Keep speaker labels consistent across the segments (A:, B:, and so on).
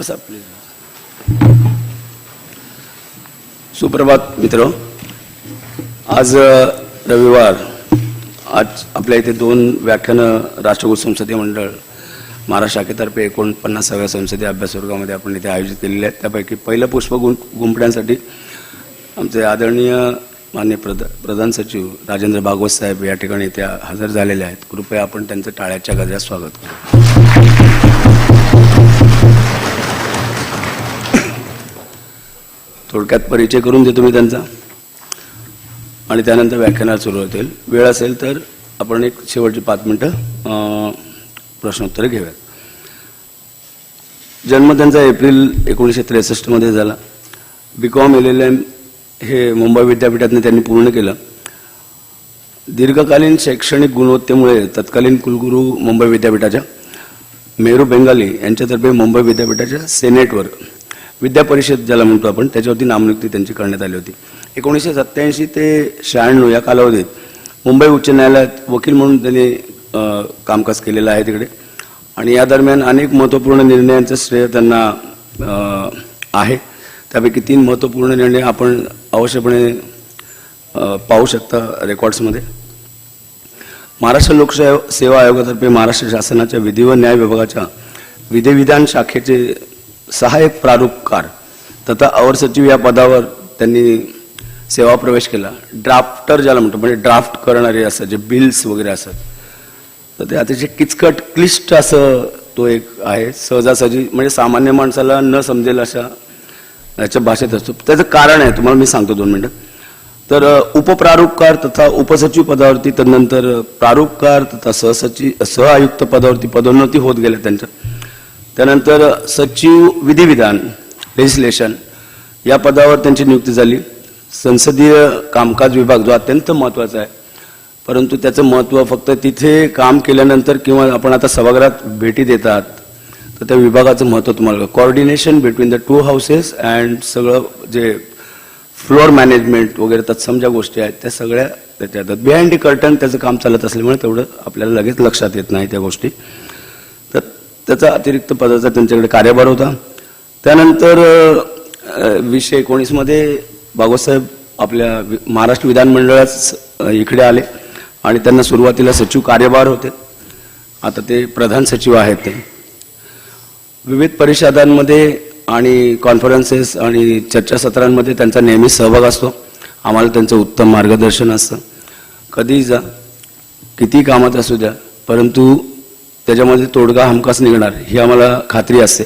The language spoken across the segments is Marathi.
A: बसा प्लीज. सुप्रभात मित्र. आज रविवार. आज आपल्या इथे 2 व्याख्यानं राष्ट्रकुल संसदीय मंडळ महाराष्ट्र शाखेतर्फे 49व्या संसदीय अभ्यासवर्गामध्ये आपण इथे आयोजित केलेले आहेत. त्यापैकी पहिलं पुष्प गुंफण्यासाठी आमचे आदरणीय माननीय प्रधान सचिव राजेंद्र भागवत साहेब या ठिकाणी इथे हजर झालेले आहेत. कृपया आपण त्यांचं टाळ्याच्या गजरात स्वागत करू. थोडक्यात परिचय करून देतो मी त्यांचा आणि त्यानंतर व्याख्यानाला सुरू होतील. वेळ असेल तर आपण एक शेवटची 5 मिनिटं प्रश्नोत्तर घेऊयात. जन्म त्यांचा एप्रिल 1963 मध्ये झाला. BCom LLM हे मुंबई विद्यापीठातून त्यांनी पूर्ण केलं. दीर्घकालीन शैक्षणिक गुणवत्तेमुळे तत्कालीन कुलगुरू मुंबई विद्यापीठाच्या मेरू बेंगाली यांच्यातर्फे मुंबई विद्यापीठाच्या सेनेटवर विद्या परिषद ज्याला म्हणतो आपण त्याच्यावरती नामनियुक्ती त्यांची करण्यात आली होती. 1987 ते 96 या कालावधीत मुंबई उच्च न्यायालयात वकील म्हणून त्यांनी कामकाज केलेलं आहे तिकडे. आणि या दरम्यान अनेक महत्त्वपूर्ण निर्णयांचं श्रेय त्यांना आहे. त्यापैकी 3 महत्त्वपूर्ण निर्णय आपण अवश्यपणे पाहू शकता रेकॉर्ड्समध्ये. महाराष्ट्र लोकसेवा आयोगातर्फे महाराष्ट्र शासनाच्या विधी व न्याय विभागाच्या विधिविधान शाखेचे सहाय्यक प्रारूपकार तथा अवर सचिव या पदावर त्यांनी सेवा प्रवेश केला. ड्राफ्टर ज्याला म्हणतो म्हणजे ड्राफ्ट करणारे असं जे बिल्स वगैरे असतात तर ते अतिशय किचकट क्लिष्ट असं तो एक आहे. सहजासहजी म्हणजे सामान्य माणसाला न समजेल अशा याच्या भाषेत असतो. त्याचं कारण आहे तुम्हाला मी सांगतो 2 मिनिटं. तर उपप्रारूपकार तथा उपसचिव पदावरती तदनंतर प्रारूपकार तथा सहआयुक्त पदावरती पदोन्नती होत गेल्या त्यांच्या. त्यानंतर सचिव विधिविधान लेजिस्लेशन या पदावर त्यांची नियुक्ती झाली. संसदीय कामकाज विभाग जो अत्यंत महत्त्वाचा आहे परंतु त्याचं महत्त्व फक्त तिथे काम केल्यानंतर किंवा आपण आता सभागृहात भेटी देतात तर त्या विभागाचं महत्त्व तुम्हाला coordination between the 2 houses and सगळं जे फ्लोअर मॅनेजमेंट वगैरे तत्सम ज्या गोष्टी आहेत त्या सगळ्या त्याच्यात बिहाइंड द कर्टन त्याचं काम चालत असल्यामुळे तेवढं आपल्याला लगेच लक्षात येत नाही त्या गोष्टी. तर त्याचा अतिरिक्त पदाचा त्यांच्याकडे कार्यभार होता. त्यानंतर 2019 मध्ये भागवतसाहेब आपल्या महाराष्ट्र विधानमंडळात इकडे आले आणि त्यांना सुरुवातीला सचिव कार्यभार होते. आता ते प्रधान सचिव आहेत. ते विविध परिषदांमध्ये आणि कॉन्फरन्सेस आणि चर्चासत्रांमध्ये त्यांचा नेहमी सहभाग असतो. आम्हाला त्यांचं उत्तम मार्गदर्शन असतं. कधीही जा किती कामात असू द्या परंतु त्याच्यामध्ये तोडगा हमखास निघणार ही आम्हाला खात्री असते.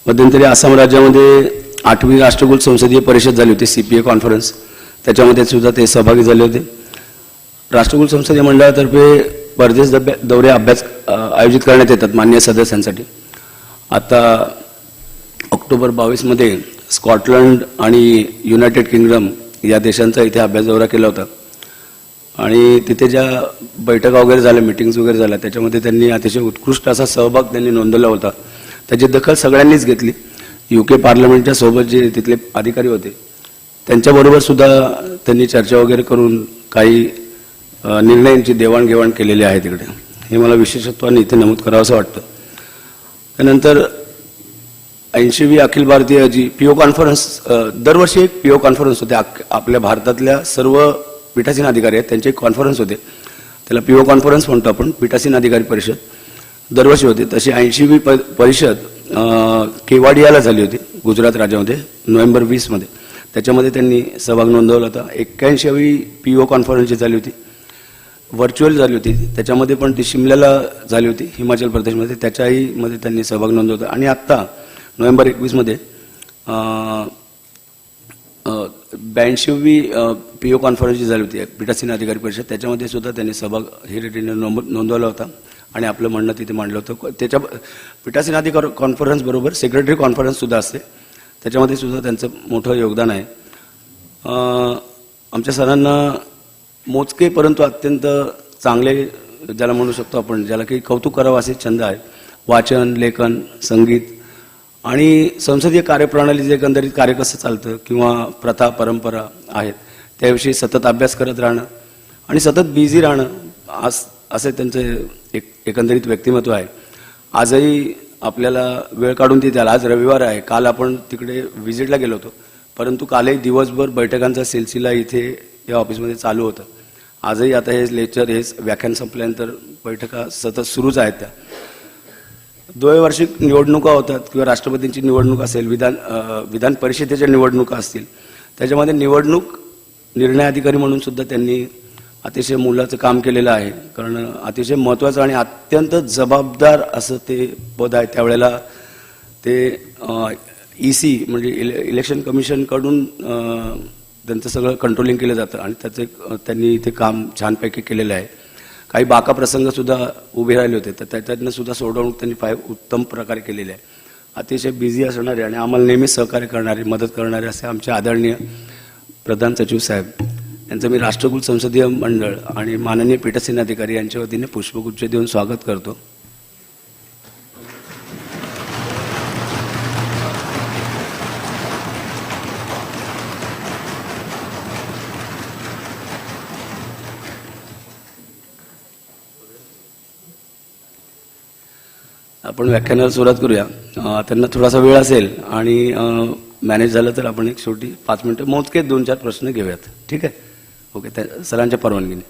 A: मध्यंतरी आसाम राज्यामध्ये 8वी राष्ट्रकुल संसदीय परिषद झाली होती CPA कॉन्फरन्स. त्याच्यामध्ये सुद्धा ते सहभागी झाले होते. राष्ट्रकुल संसदीय मंडळातर्फे परदेश दौरे अभ्यास आयोजित करण्यात येतात मान्य सदस्यांसाठी. आता ऑक्टोबर 22 मध्ये स्कॉटलंड आणि युनायटेड किंगडम या देशांचा इथे अभ्यास दौरा केला होता आणि तिथे ज्या बैठका वगैरे झाल्या मीटिंग्स वगैरे झाल्या त्याच्यामध्ये त्यांनी अतिशय उत्कृष्ट असा सहभाग त्यांनी नोंदवला होता. त्याची दखल सगळ्यांनीच घेतली. UK पार्लमेंटच्या सोबत जे तिथले अधिकारी होते त्यांच्याबरोबर सुद्धा त्यांनी चर्चा वगैरे करून काही निर्णयांची देवाणघेवाण केलेली आहे तिकडे. हे मला विशेषत्वाने इथे नमूद करावं असं वाटतं. त्यानंतर 80वी अखिल भारतीय जी PO कॉन्फरन्स दरवर्षी एक PO कॉन्फरन्स होते. आपल्या भारतातल्या सर्व पीठासीन अधिकारी आहेत त्यांचे एक कॉन्फरन्स होते. त्याला PO कॉन्फरन्स म्हणतो आपण, पीठासीन अधिकारी परिषद दरवर्षी होते. तशी 80वी परिषद केवाडियाला झाली होती गुजरात राज्यामध्ये नोव्हेंबर 20 मध्ये. त्याच्यामध्ये त्यांनी सहभाग नोंदवला होता. 81वी PO कॉन्फरन्स जी झाली होती व्हर्च्युअल झाली होती. त्याच्यामध्ये पण ती शिमल्याला झाली होती हिमाचल प्रदेशमध्ये. त्याच्याही मध्ये त्यांनी सहभाग नोंदवला. आणि आत्ता नोव्हेंबर 21 मध्ये 82वी PO कॉन्फरन्स जी झाली होती पीठासीन अधिकारी परिषद त्याच्यामध्ये सुद्धा त्यांनी सहभाग हे नोंदवला होता आणि आपलं म्हणणं तिथे मांडलं होतं. त्याच्या पीठासीन अधिकारी कॉन्फरन्स बरोबर सेक्रेटरी कॉन्फरन्स सुद्धा असते. त्याच्यामध्ये सुद्धा त्यांचं मोठं योगदान आहे. आमच्या सरांना मोजके परंतु अत्यंत चांगले ज्याला म्हणू शकतो आपण ज्याला की कौतुक करावं असे छंद आहे. वाचन, लेखन, संगीत आणि संसदीय कार्यप्रणालीचे एकंदरीत कार्य कसं चालतं किंवा प्रथा परंपरा आहेत त्याविषयी सतत अभ्यास करत राहणं आणि सतत बिझी राहणं असे त्यांचे एकंदरीत व्यक्तिमत्व आहे. आजही आपल्याला वेळ काढून ती द्याल. आज रविवार आहे, काल आपण तिकडे व्हिजिटला गेलो होतो, परंतु कालही दिवसभर बैठकांचा सिलसिला इथे या ऑफिसमध्ये चालू होता. आजही आता हे लेक्चर हे व्याख्यान संपल्यानंतर बैठका सतत सुरूच आहेत. त्या द्वैवार्षिक निवडणुका होतात किंवा राष्ट्रपतींची निवडणूक असेल, विधान परिषदेच्या निवडणुका असतील, त्याच्यामध्ये निवडणूक निर्णय अधिकारी म्हणून सुद्धा त्यांनी अतिशय मोलाचं काम केलेलं आहे. कारण अतिशय महत्त्वाचं आणि अत्यंत जबाबदार असं ते पद आहे. त्यावेळेला ते EC म्हणजे इलेक्शन कमिशनकडून त्यांचं सगळं कंट्रोलिंग केलं जातं आणि त्यांनी ते काम छानपैकी केलेलं आहे. काही बाका प्रसंगसुद्धा उभे राहिले होते, तर त्याच्यातनं सुद्धा सोडवणूक त्यांनी फार उत्तम प्रकारे केलेली आहे. अतिशय बिझी असणारे आणि आम्हाला नेहमी सहकार्य करणारे, मदत करणारे असे आमचे आदरणीय प्रधान सचिव साहेब यांचं मी राष्ट्रकुल संसदीय मंडळ आणि माननीय पीठसेना अधिकारी यांच्या वतीने पुष्पगुच्छ देऊन स्वागत करतो. आपण व्याख्यानाला सुरुवात करूया. त्यांना थोडासा वेळ असेल आणि मॅनेज झालं तर आपण एक शेवटी 5 मिनिटं मोजके 2-4 प्रश्न घेऊयात. ठीक आहे? ओके, सरांच्या परवानगीने.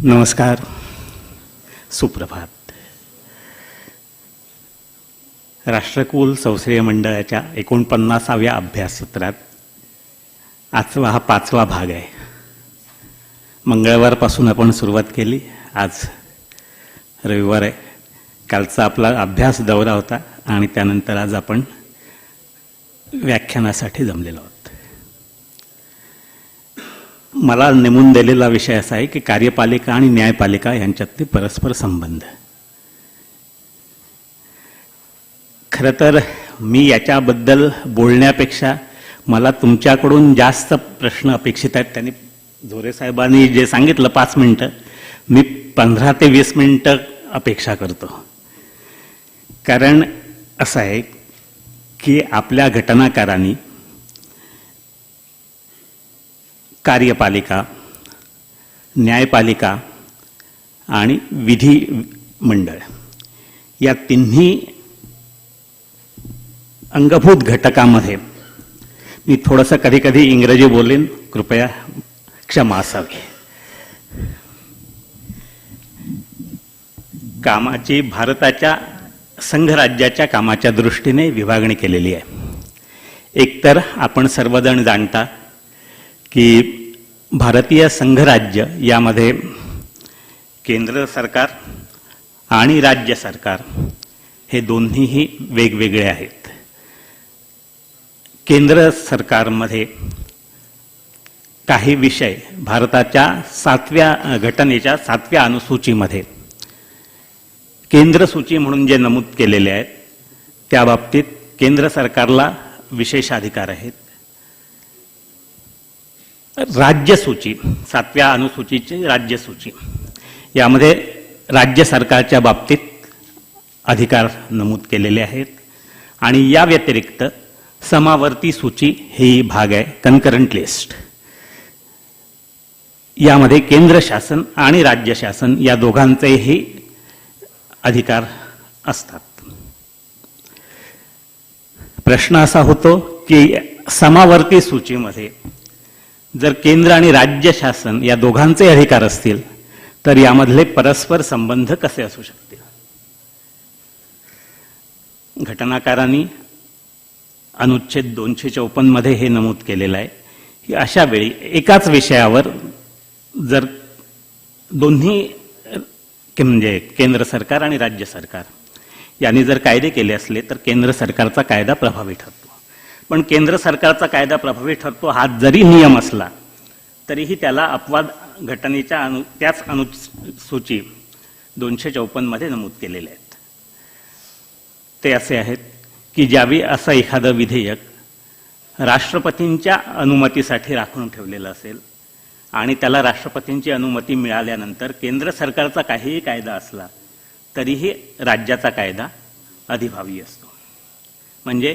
B: नमस्कार, सुप्रभात. राष्ट्रकुल संसदीय मंडळाच्या 49व्या अभ्यास सत्रात आजचा हा 5वा भाग आहे. मंगळवारपासून आपण सुरुवात केली, आज रविवार आहे. कालचा आपला अभ्यास दौरा होता आणि त्यानंतर आज आपण व्याख्यानासाठी जमलेलो आहोत. मला नेमून दिलेला विषय असा आहे की कार्यपालिका आणि न्यायपालिका यांच्यातले परस्पर संबंध. खरं तर मी याच्याबद्दल बोलण्यापेक्षा मला तुमच्याकडून जास्त प्रश्न अपेक्षित आहेत. त्यांनी झोरे साहेबांनी जे सांगितलं 5 मिनिटं, मी 15 ते 20 मिनिटं अपेक्षा करतो. कारण असं आहे की आपल्या घटनाकारांनी कार्यपालिका, न्यायपालिका आणि विधी मंडळ या तिन्ही अंगभूत घटकामध्ये मी थोडंसं कधी कधी इंग्रजी बोलेन, कृपया क्षमा असावी. कामाची भारताच्या संघराज्याच्या कामाच्या दृष्टीने विभागणी केलेली आहे. एकतर आपण सर्वजण जाणता की भारतीय संघराज्य यामध्ये केंद्र सरकार आणि राज्य सरकार हे दोन्हीही वेगवेगळे आहेत. केंद्र सरकारमध्ये काही विषय भारताच्या 7व्या घटनेच्या 7व्या अनुसूचीमध्ये केंद्र सूची म्हणून जे नमूद केलेले आहेत त्या बाबतीत केंद्र सरकारला विशेषाधिकार आहेत. राज्यसूची 7व्या अनुसूचीची राज्यसूची यामध्ये राज्य सरकारच्या बाबतीत अधिकार नमूद केलेले आहेत. आणि या व्यतिरिक्त समावर्ती सूची ही भाग आहे, कन्करंट लिस्ट. यामध्ये केंद्र शासन आणि राज्य शासन या दोघांचेही अधिकार असतात. प्रश्न असा होतो की समावर्ती सूचीमध्ये जर केंद्र आणि राज्य शासन या दोघांचे अधिकार असतील तर यामधले परस्पर संबंध कसे असू शकतील. घटनाकारांनी अनुच्छेद 254 मध्ये हे नमूद केलेलं आहे की अशा वेळी एकाच विषयावर जर दोन्ही म्हणजे केंद्र सरकार आणि राज्य सरकार यांनी जर कायदे केले असले तर केंद्र सरकारचा कायदा प्रभावी ठरतो. पण केंद्र सरकारचा कायदा प्रभावी ठरतो हा जरी नियम असला तरीही त्याला अपवाद घटनेच्या त्याच अनुसूची 254 मध्ये नमूद केलेले आहेत. ते असे आहेत की ज्यावेळी असं एखादं विधेयक राष्ट्रपतींच्या अनुमतीसाठी राखून ठेवलेलं असेल आणि त्याला राष्ट्रपतींची अनुमती मिळाल्यानंतर केंद्र सरकारचा काहीही कायदा असला तरीही राज्याचा कायदा अधिभावी असतो. म्हणजे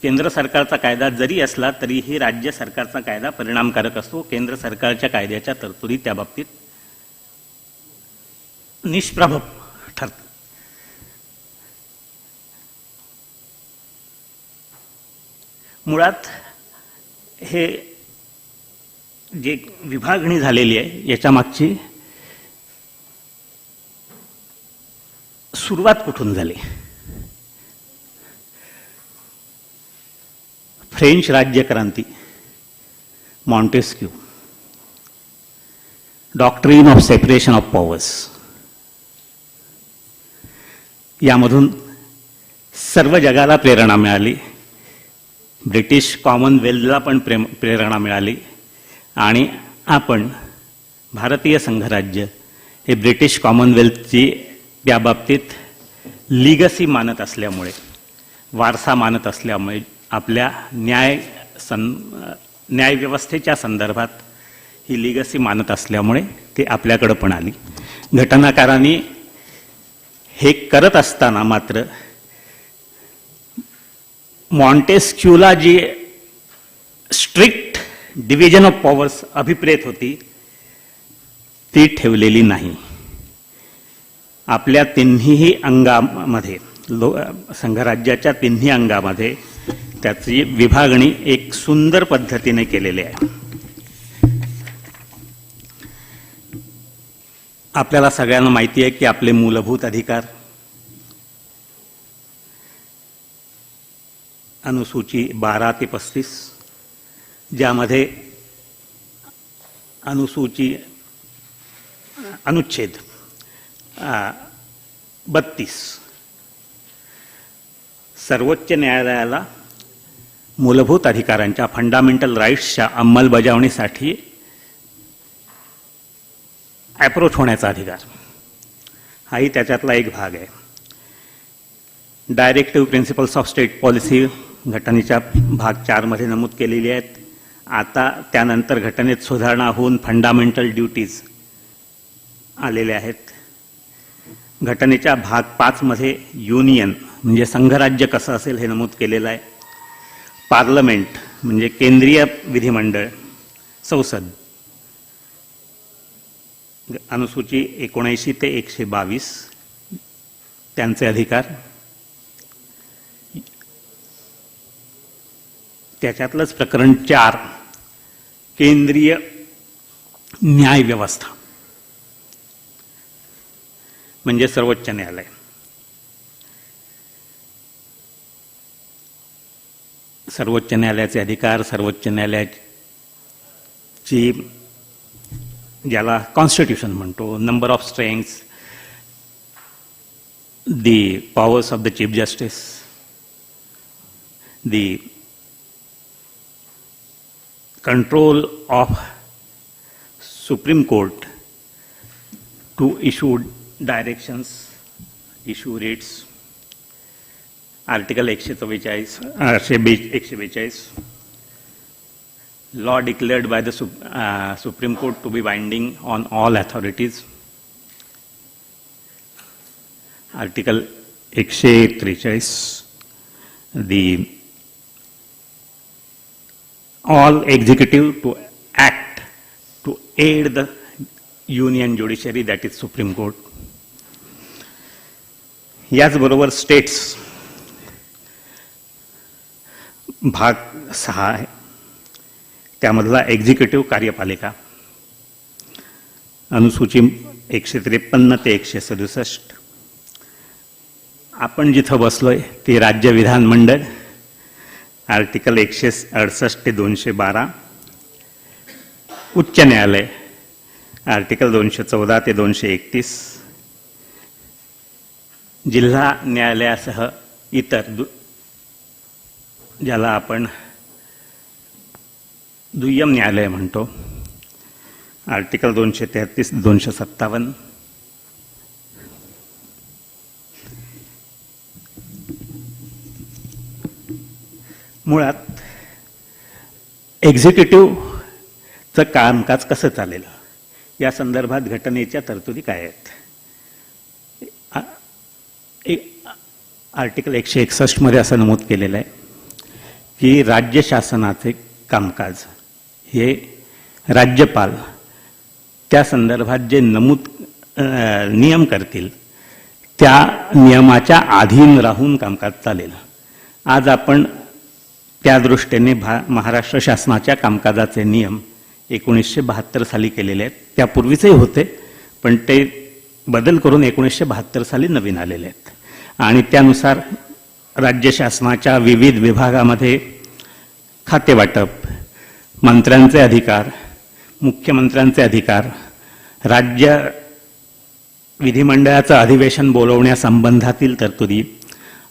B: केंद्र सरकारचा कायदा जरी असला तरीही राज्य सरकारचा कायदा परिणामकारक असतो. केंद्र सरकारच्या कायद्याच्या तरतुदी त्या बाबतीत निष्प्रभ ठरतात. मुळात हे जे विभागणी झालेली आहे याच्या मागची सुरुवात कुठून झाली? फ्रेंच राज्यक्रांती, Montesquieu, doctrine of separation of powers, यामधून सर्व जगाला प्रेरणा मिळाली. ब्रिटिश कॉमनवेल्थला पण प्रेरणा मिळाली आणि आपण भारतीय संघराज्य हे ब्रिटिश कॉमनवेल्थची त्या बाबतीत लिगसी मानत असल्यामुळे, वारसा मानत असल्यामुळे, आपल्या न्यायव्यवस्थेच्या संदर्भात ही लिगसी मानत असल्यामुळे ते आपल्याकडं पण आली. घटनाकारांनी हे करत असताना मात्र मॉन्टेस्क्यूला जी स्ट्रिक्ट डिव्हिजन ऑफ पॉवर्स अभिप्रेत होती ती ठेवलेली नाही. आपल्या तिन्ही अंगामध्ये, संघराज्याच्या तिन्ही अंगामध्ये त्याची विभागणी एक सुंदर पद्धतीने केलेली आहे. आपल्याला सगळ्यांना माहिती आहे की आपले मूलभूत अधिकार अनुसूची 12 ते 35, ज्यामध्ये अनुच्छेद 32 सर्वोच्च न्यायालयाला मूलभूत अधिकारांच्या, फंडामेंटल राईट्सच्या अंमलबजावणीसाठी अप्रोच होण्याचा अधिकार, हाही त्याच्यातला एक भाग आहे. Directive principles of state policy घटनेच्या भाग 4 मध्ये नमूद केलेली आहेत. आता त्यानंतर घटनेत सुधारणा होऊन फंडामेंटल ड्युटीज आलेल्या आहेत. घटनेच्या भाग 5 मध्ये युनियन म्हणजे संघराज्य कसं असेल हे नमूद केलेलं आहे. पार्लमेंट म्हणजे केंद्रीय विधिमंडळ, संसद, अनुसूची 79 ते 122 त्यांचे अधिकार. त्याच्यातलंच प्रकरण 4 केंद्रीय न्याय व्यवस्था म्हणजे सर्वोच्च न्यायालय. सर्वोच्च न्यायालयाचे अधिकार, सर्वोच्च न्यायालयाची, ज्याला कॉन्स्टिट्यूशन म्हणतो, number of strengths, the powers of the chief justice, the control of Supreme Court to issue directions, issue writs, Article 142, law declared by the Supreme Court to be binding on all authorities, Article 143, the all executive to act to aid the union judiciary, that is Supreme Court. याचबरोबर स्टेट्स भाग 6 आहे, त्यामधला एक्झिक्युटिव्ह कार्यपालिका, अनुसूची 153 ते 167. आपण जिथं बसलोय ते राज्य विधानमंडळ, आर्टिकल 168 ते 212. उच्च न्यायालय, आर्टिकल 214 ते 231. जिल्हा न्यायालयासह इतर ज्याला आपण दुय्यम न्यायालय म्हणतो, आर्टिकल 233 257. मुळात एक्झिक्युटिव्हचं कामकाज कसं चालेल या संदर्भात घटनेच्या तरतुदी काय आहेत? आर्टिकल 161 मध्ये असं नमूद केलेलं आहे की राज्य शासनाचे कामकाज हे राज्यपाल त्या संदर्भात जे नियम करतील त्या नियमाच्या अधीन राहून कामकाज चालेल. आज आपण त्या दृष्टीने महाराष्ट्र शासनाच्या कामकाजाचे नियम 1972 साली केलेले आहेत. त्यापूर्वीचेही होते, पण ते बदल करून 1972 साली नवीन आलेले आहेत. आणि त्यानुसार राज्य शासनाच्या विविध विभागामध्ये खातेवाटप, मंत्र्यांचे अधिकार, मुख्यमंत्र्यांचे अधिकार, राज्य विधिमंडळाचं अधिवेशन बोलवण्यासंबंधातील तरतुदी,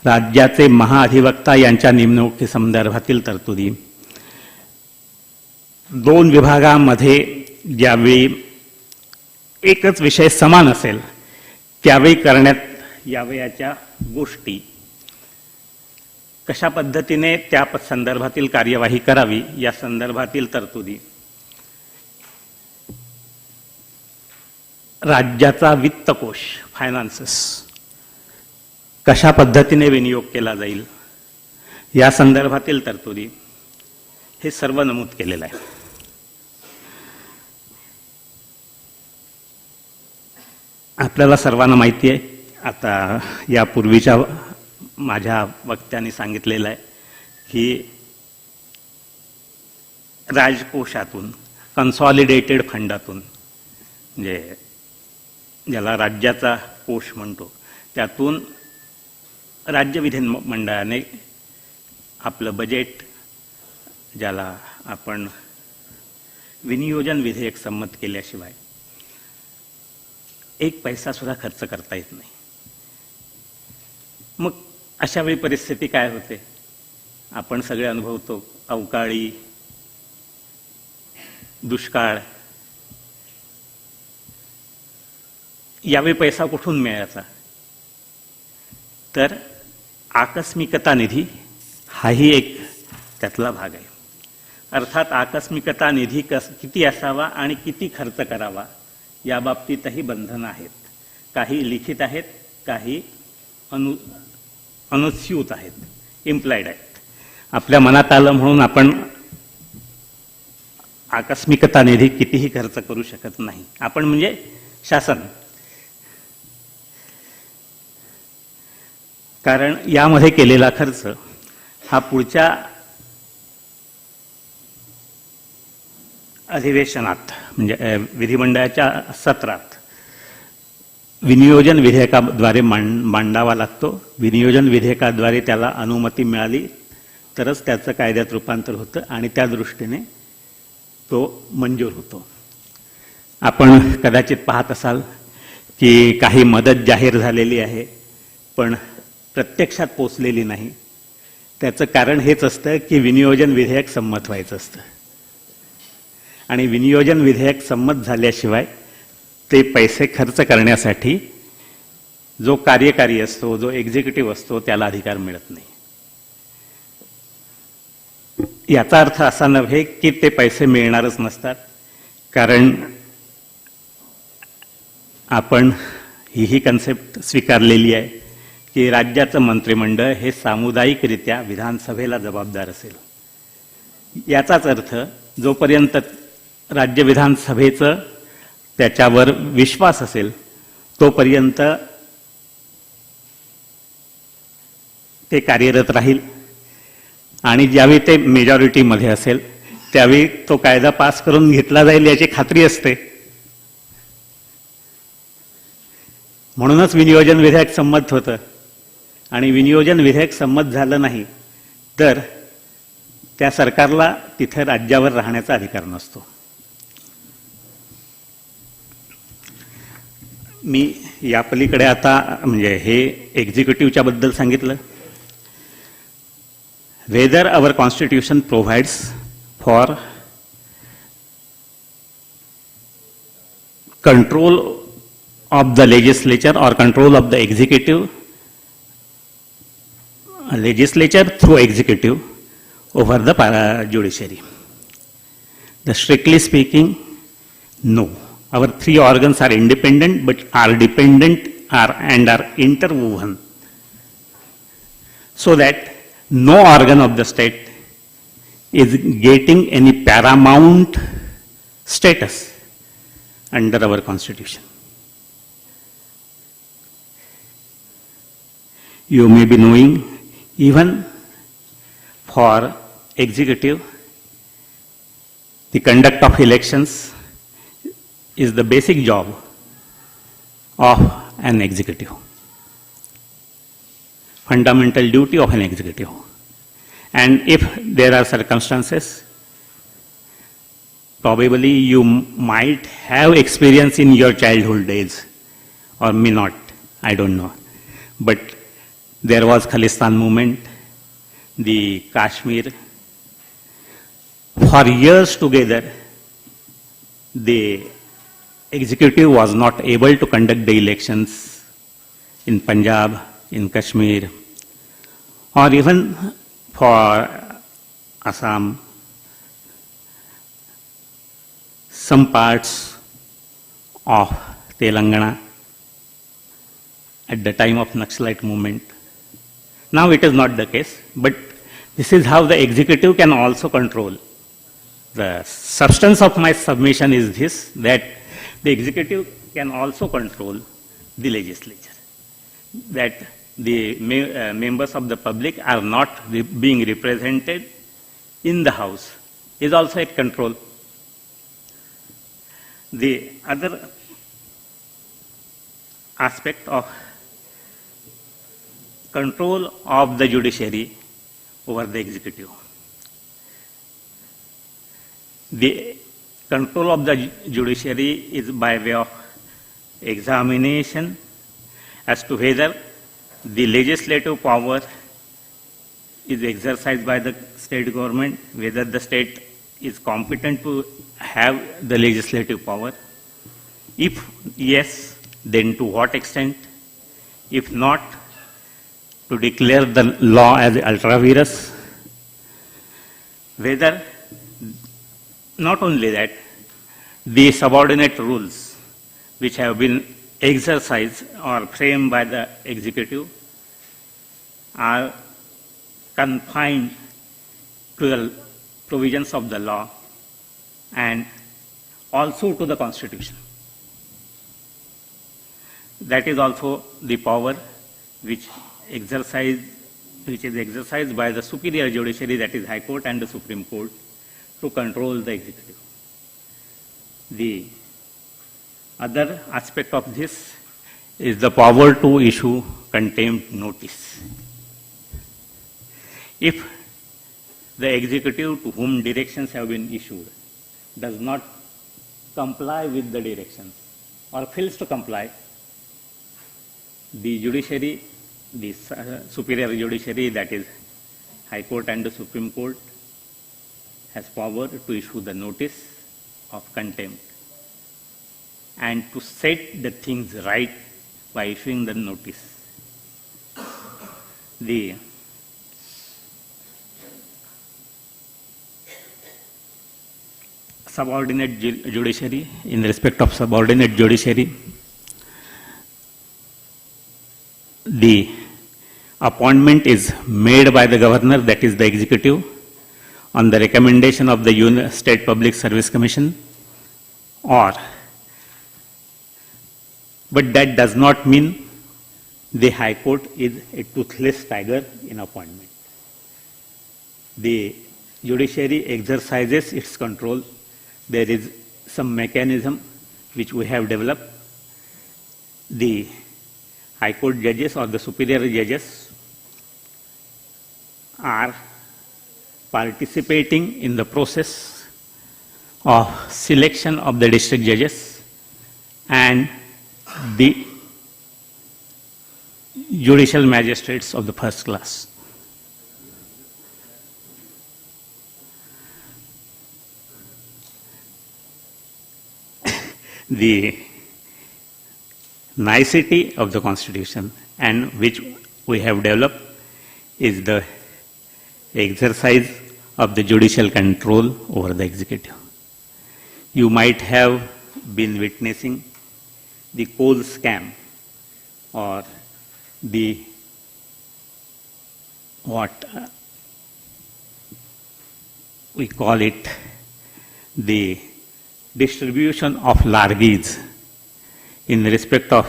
B: राज्याचे महाअधिवक्ता यांच्या नेमणुकीसंदर्भातील तरतुदी, 2 विभागामध्ये ज्यावेळी एकच विषय समान असेल त्यावेळी करण्यात यावयाच्या गोष्टी, कशा पद्धतीने त्या संदर्भातील कार्यवाही करावी या संदर्भातील तरतुदी, राज्याचा वित्तकोश फायनान्सेस कशा पद्धतीने विनियोग केला जाईल या संदर्भातील तरतुदी, हे सर्व नमूद केलेलं आहे. आपल्याला सर्वांना माहिती आहे, आता यापूर्वीच्या माझ्या वक्त्यांनी सांगितलेलं आहे की राजकोषातून, कन्सॉलिडेटेड फंडातून, म्हणजे ज्याला राज्याचा कोष म्हणतो, त्यातून राज्य विधिमंडळाने आपलं बजेट, ज्याला आपण विनियोजन विधेयक संमत केल्याशिवाय एक पैसा सुद्धा खर्च करता येत नाही. मग अशा वेळी परिस्थिती काय होते आपण सगळे अनुभवतो. अवकाळी, दुष्काळ, यावेळी पैसा कुठून मिळायचा? तर आकस्मिकता निधी हाही एक त्यातला भाग आहे. अर्थात आकस्मिकता निधी किती असावा आणि किती खर्च करावा या बाबतीतही बंधनं आहेत. काही लिखित आहेत, काही अनुस्यूत आहेत, इम्प्लाइड आहेत. आपल्या मनात आलं म्हणून आपण आकस्मिकता निधी कितीही खर्च करू शकत नाही. आपण म्हणजे शासन. कारण यामध्ये केलेला खर्च हा पुढच्या अधिवेशनात, म्हणजे विधिमंडळाच्या सत्रात विनियोजन विधेयकाद्वारे मांडावा लागतो. विनियोजन विधेयकाद्वारे त्याला अनुमती मिळाली तरच त्याचं कायद्यात रूपांतर होतं आणि त्या दृष्टीने तो मंजूर होतो. आपण कदाचित पाहत असाल की काही मदत जाहीर झालेली आहे पण प्रत्यक्षात पोचलेली नाही. त्याचं कारण हेच असतं की विनियोजन विधेयक संमत व्हायचं असतं आणि विनियोजन विधेयक संमत झाल्याशिवाय ते पैसे खर्च करण्यासाठी जो कार्यकारी असतो, जो एक्झिक्युटिव्ह असतो, त्याला अधिकार मिळत नाही. याचा अर्थ असा नव्हे की ते पैसे मिळणारच नसतात, कारण आपण ही कन्सेप्ट स्वीकारलेली आहे की राज्याचं मंत्रिमंडळ हे सामुदायिकरित्या विधानसभेला जबाबदार असेल. याचाच अर्थ जोपर्यंत राज्य विधानसभेचं त्याच्यावर विश्वास असेल तोपर्यंत ते कार्यरत राहील आणि ज्यावेळी ते मेजॉरिटीमध्ये असेल त्यावेळी तो कायदा पास करून घेतला जाईल याची खात्री असते. म्हणूनच विनियोजन विधेयक संमत होतं आणि विनियोजन विधेयक संमत झालं नाही तर त्या सरकारला तिथे राज्यावर राहण्याचा अधिकार नसतो. मी या पलीकडे आता म्हणजे हे एक्झिक्युटिव्हच्या बद्दल सांगितलं. Whether our constitution provides for control of the legislature or control of the executive, legislature through executive over the judiciary. The strictly speaking, no. Our 3 organs are independent but are dependent and are interwoven so that no organ of the state is getting any paramount status under our constitution. You may be knowing, even for executive, the conduct of elections is the basic job of an executive, fundamental duty of an executive. And if there are circumstances, probably you might have experience in your childhood days, or may not, I don't know. But there was Khalistan movement, the Kashmir. For years together, the executive was not able to conduct the elections in Punjab, in Kashmir, or even for Assam, some parts of Telangana at the time of Naxalite movement. Now it is not the case, but this is how the executive can also control. The substance of my submission is this, that the executive can also control the legislature, that the members of the public are not being represented in the House is also a control. The other aspect of control of the judiciary over the executive. The control of the judiciary is by way of examination as to whether the legislative power is exercised by the state government, whether the state is competent to have the legislative power. If yes, then to what extent? If not, to declare the law as ultra vires. Whether, not only that, the subordinate rules which have been exercised or framed by the executive are confined to the provisions of the law and also to the Constitution. That is also the power which is exercised by the superior judiciary, that is High Court and the Supreme Court, to control the executive. The other aspect of this is the power to issue contempt notice. If the executive to whom directions have been issued does not comply with the directions or fails to comply, the judiciary, the superior judiciary, that is High Court and the Supreme Court, has power to issue the notice of contempt and to set the things right by issuing the notice. The subordinate judiciary, in respect of subordinate judiciary, the appointment is made by the governor, that is the executive, on the recommendation of the State Public Service Commission, but that does not mean the High Court is a toothless tiger in appointment. The judiciary exercises its control. There is some mechanism which we have developed. The High Court judges or the superior judges are participating in the process of selection of the district judges and the judicial magistrates of the first class. The nicety of the Constitution and which we have developed is the exercise of the judicial control over the executive. You might have been witnessing the coal scam or the we call it the distribution of larges in respect of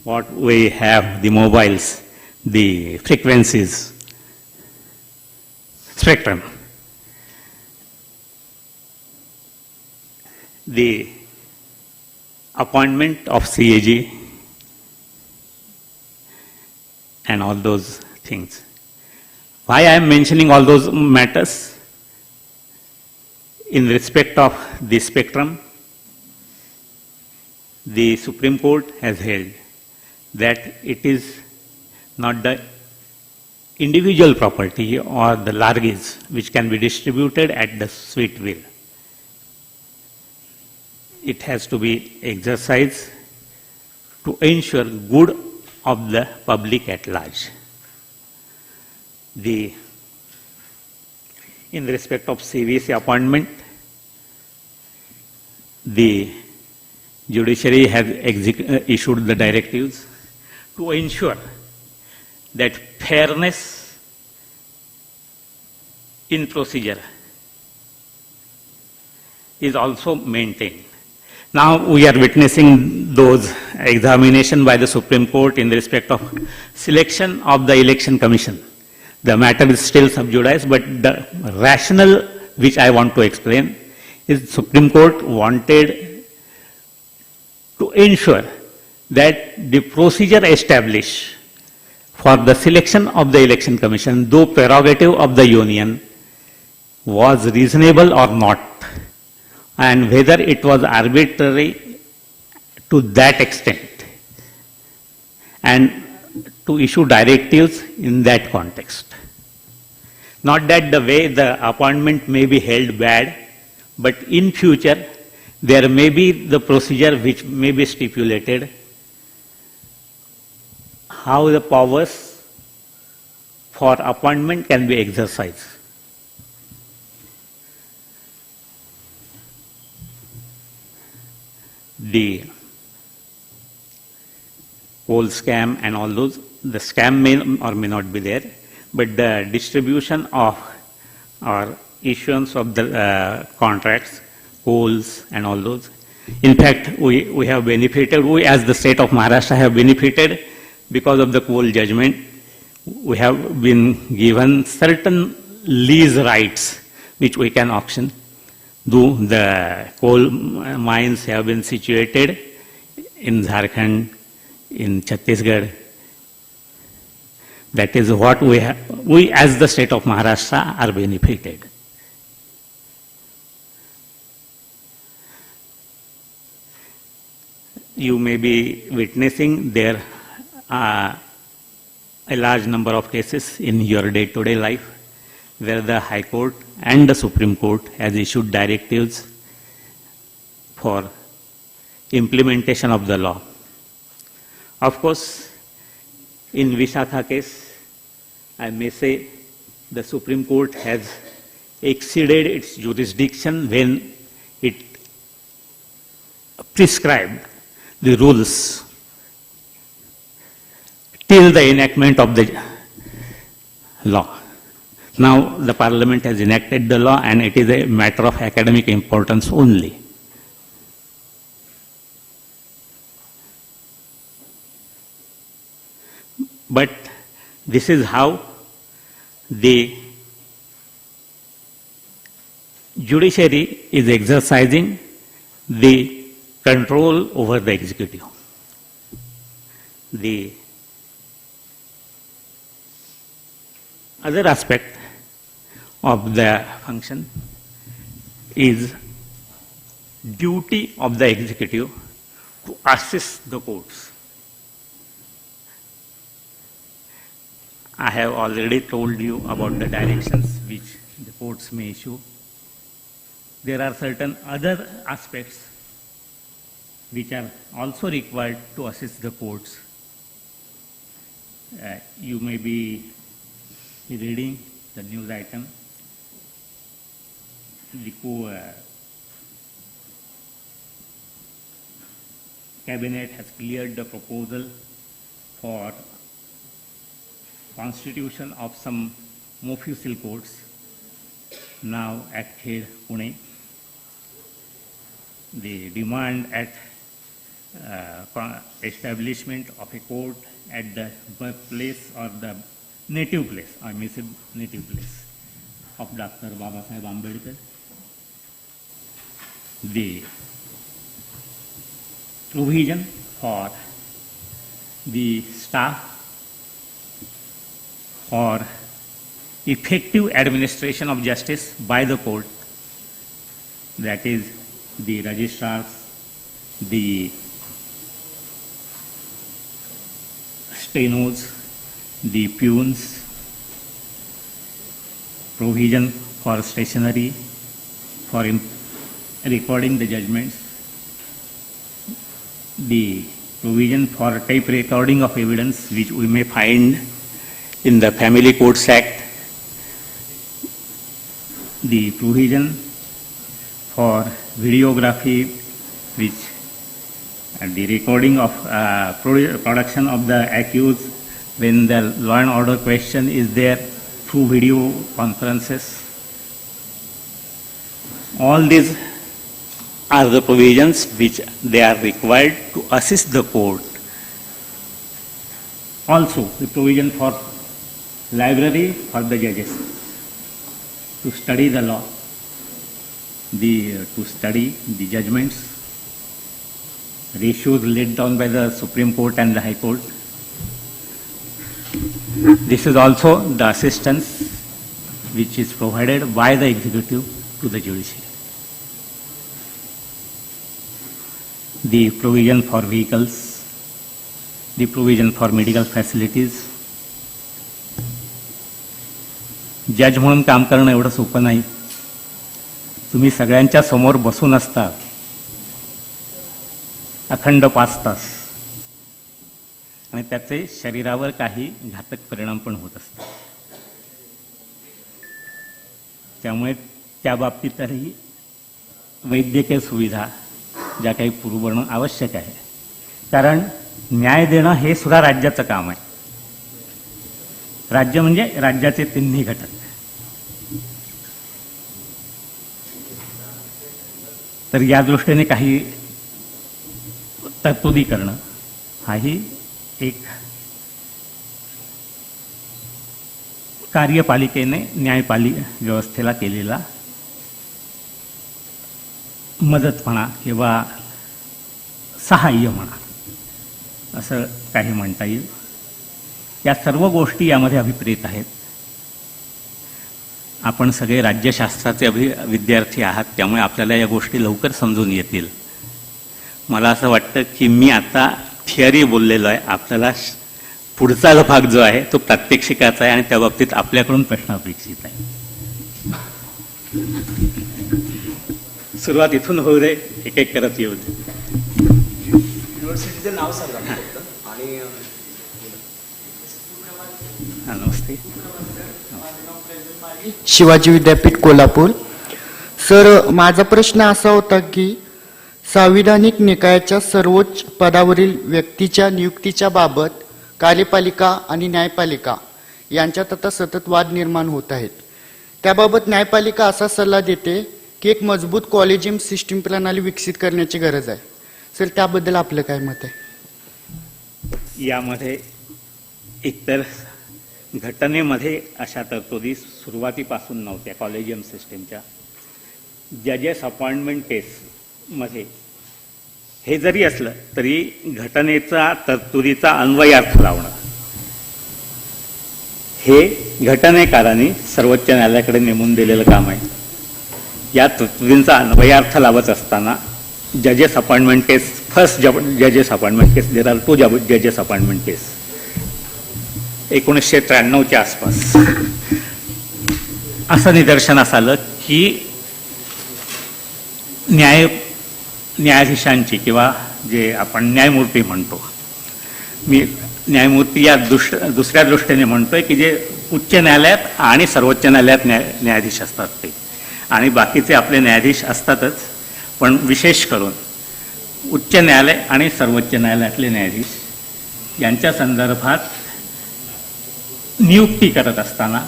B: what we have, the mobiles, the frequencies, spectrum. The appointment of CAG and all those things. Why I am mentioning all those matters? In respect of the spectrum, the Supreme Court has held that it is not the individual property or the larges which can be distributed at the sweet will. It has to be exercised to ensure good of the public at large. In respect of CVC appointment, the judiciary has issued the directives to ensure that fairness in procedure is also maintained. Now we are witnessing those examination by the Supreme Court in respect of selection of the Election Commission. The matter is still sub judice, but the rationale which I want to explain is Supreme Court wanted to ensure that the procedure established for the selection of the Election Commission, though prerogative of the Union, was reasonable or not, and whether it was arbitrary to that extent, and to issue directives in that context. Not that the way the appointment may be held bad, but in future there may be the procedure which may be stipulated, how the powers for appointment can be exercised. The coal scam and all those, the scam may or may not be there, but the distribution of or issuance of the contracts, coals and all those. In fact, we have benefited, we as the state of Maharashtra have benefited because of the coal judgment. We have been given certain lease rights which we can auction. Though the coal mines have been situated in Jharkhand, in Chhattisgarh, that is what we as the state of Maharashtra are benefited. You may be witnessing there a large number of cases in your day-to-day life where the High Court and the Supreme Court has issued directives for implementation of the law. Of course, in Visakha case, I may say the Supreme Court has exceeded its jurisdiction when it prescribed the rules till the enactment of the law. Now the Parliament has enacted the law and it is a matter of academic importance only. But this is how the judiciary is exercising the control over the executive. The other aspect of the function is duty of the executive to assist the courts. I have already told you about the directions which the courts may issue. There are certain other aspects which are also required to assist the courts. You may be reading the news item. The Cabinet has cleared the proposal for constitution of some official courts now at Khed, Pune. The demand at establishment of a court at the birthplace or the native place, I may say native place, of Dr. Babasaheb Ambedkar. The provision for the staff for effective administration of justice by the court, that is the registrars, the stenos, the peons, provision for stationery, for recording the judgments, the provision for tape recording of evidence which we may find in the Family Courts Act, the provision for videography which the recording of production of the accused when the law and order question is there through video conferences. All these are the provisions which they are required to assist the court. Also, the provision for library for the judges to study the law, to study the judgments, ratios laid down by the Supreme Court and the High Court. This is also the assistance which is provided by the executive to the judiciary. The provision for vehicles, the provision for medical facilities. जज म्हणून काम करणं एवढं सोपं नाही. तुम्ही सगळ्यांच्या समोर बसून असता अखंड 5 तास आणि त्याचे शरीरावर काही घातक परिणाम पण होत असतात. त्यामुळे त्या बाबतीतही वैद्यकीय सुविधा ज्या काही पुरवणं आवश्यक आहे. कारण न्याय देणं हे सुद्धा राज्याचं काम आहे. राज्य म्हणजे राज्याचे तिन्ही घटक. तर या दृष्टीने काही तरतुदी करणं हाही एक कार्यपालिकेने व्यवस्थेला केलेला मदत म्हणा किंवा सहाय्य म्हणा असं काही म्हणता येईल. या सर्व गोष्टी यामध्ये अभिप्रेत आहेत. आपण सगळे राज्यशास्त्राचे विद्यार्थी आहात, त्यामुळे आपल्याला या गोष्टी लवकर समजून येतील. मला असं वाटतं की मी आता थिअरी बोललेलो आहे. आपल्याला पुढचा भाग जो आहे तो प्रात्यक्षिकाचा आहे आणि त्या बाबतीत आपल्याकडून प्रश्न अपेक्षित आहे. सुरुवात इथून होऊ दे, एक एक करत येऊ दे.
A: युनिव्हर्सिटीचं नाव सांगा फक्त. आणि
B: नमस्ते.
C: शिवाजी विद्यापीठ कोल्हापूर. सर, माझा प्रश्न असा होता की संविधानिक निकायाच्या सर्वोच्च पदावरील व्यक्तीच्या नियुक्तीच्या बाबत कार्यपालिका आणि न्यायपालिका यांच्यात आता सतत वाद निर्माण होत आहेत. त्याबाबत न्यायपालिका असा सल्ला देते की एक मजबूत कॉलेजियम सिस्टीम प्रणाली विकसित करण्याची गरज आहे. सर, त्याबद्दल आपलं काय मत आहे?
B: यामध्ये एकतर घटनेमध्ये अशा तरतुदी सुरुवातीपासून नव्हत्या. कॉलेजियम सिस्टीमच्या जजेस अपॉइंटमेंट केसमध्ये हे जरी असलं तरी घटनेचा तरतुदीचा अन्वयार्थ लावणं हे घटनेकारांनी सर्वोच्च न्यायालयाकडे नेमून दिलेलं काम आहे. या तरतुदींचा अन्वयार्थ लावत असताना जजेस अपॉइंटमेंट केस, फर्स्ट जजेस अपॉइंटमेंट केस, देर आर 2 जजेस अपॉइंटमेंट केस 1993च्या आसपास असं निदर्शनास आलं की न्यायाधीशांची किंवा जे आपण न्यायमूर्ती म्हणतो, मी न्यायमूर्ती या दुसऱ्या दृष्टीने म्हणतोय की जे उच्च न्यायालयात आणि सर्वोच्च न्यायालयात न्यायाधीश असतात ते, आणि बाकीचे आपले न्यायाधीश असतातच, पण विशेष करून उच्च न्यायालय आणि सर्वोच्च न्यायालयातले न्यायाधीश यांच्या संदर्भात नियुक्ती करत असताना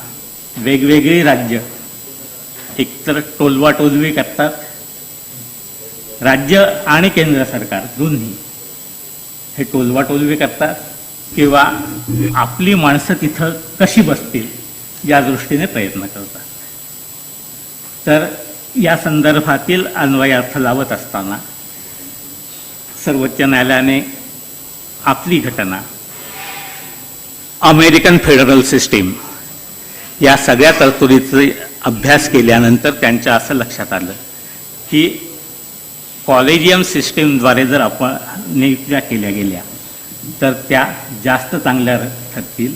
B: वेगवेगळी राज्य एकतर टोलवाटोलवी करतात, राज्य आणि केंद्र सरकार दोन्ही हे टोलवाटोलवी करतात किंवा आपली माणसं तिथं कशी बसतील या दृष्टीने प्रयत्न करतात. तर या संदर्भातील अन्वयार्थ लावत असताना सर्वोच्च न्यायालयाने आपली घटना अमेरिकन फेडरल सिस्टीम या सगळ्या तरतुदीचे अभ्यास केल्यानंतर त्यांच्या असं लक्षात आलं की कॉलेजियम सिस्टीमद्वारे जर आपण नियुक्त्या केल्या गेल्या तर त्या जास्त चांगल्या ठरतील,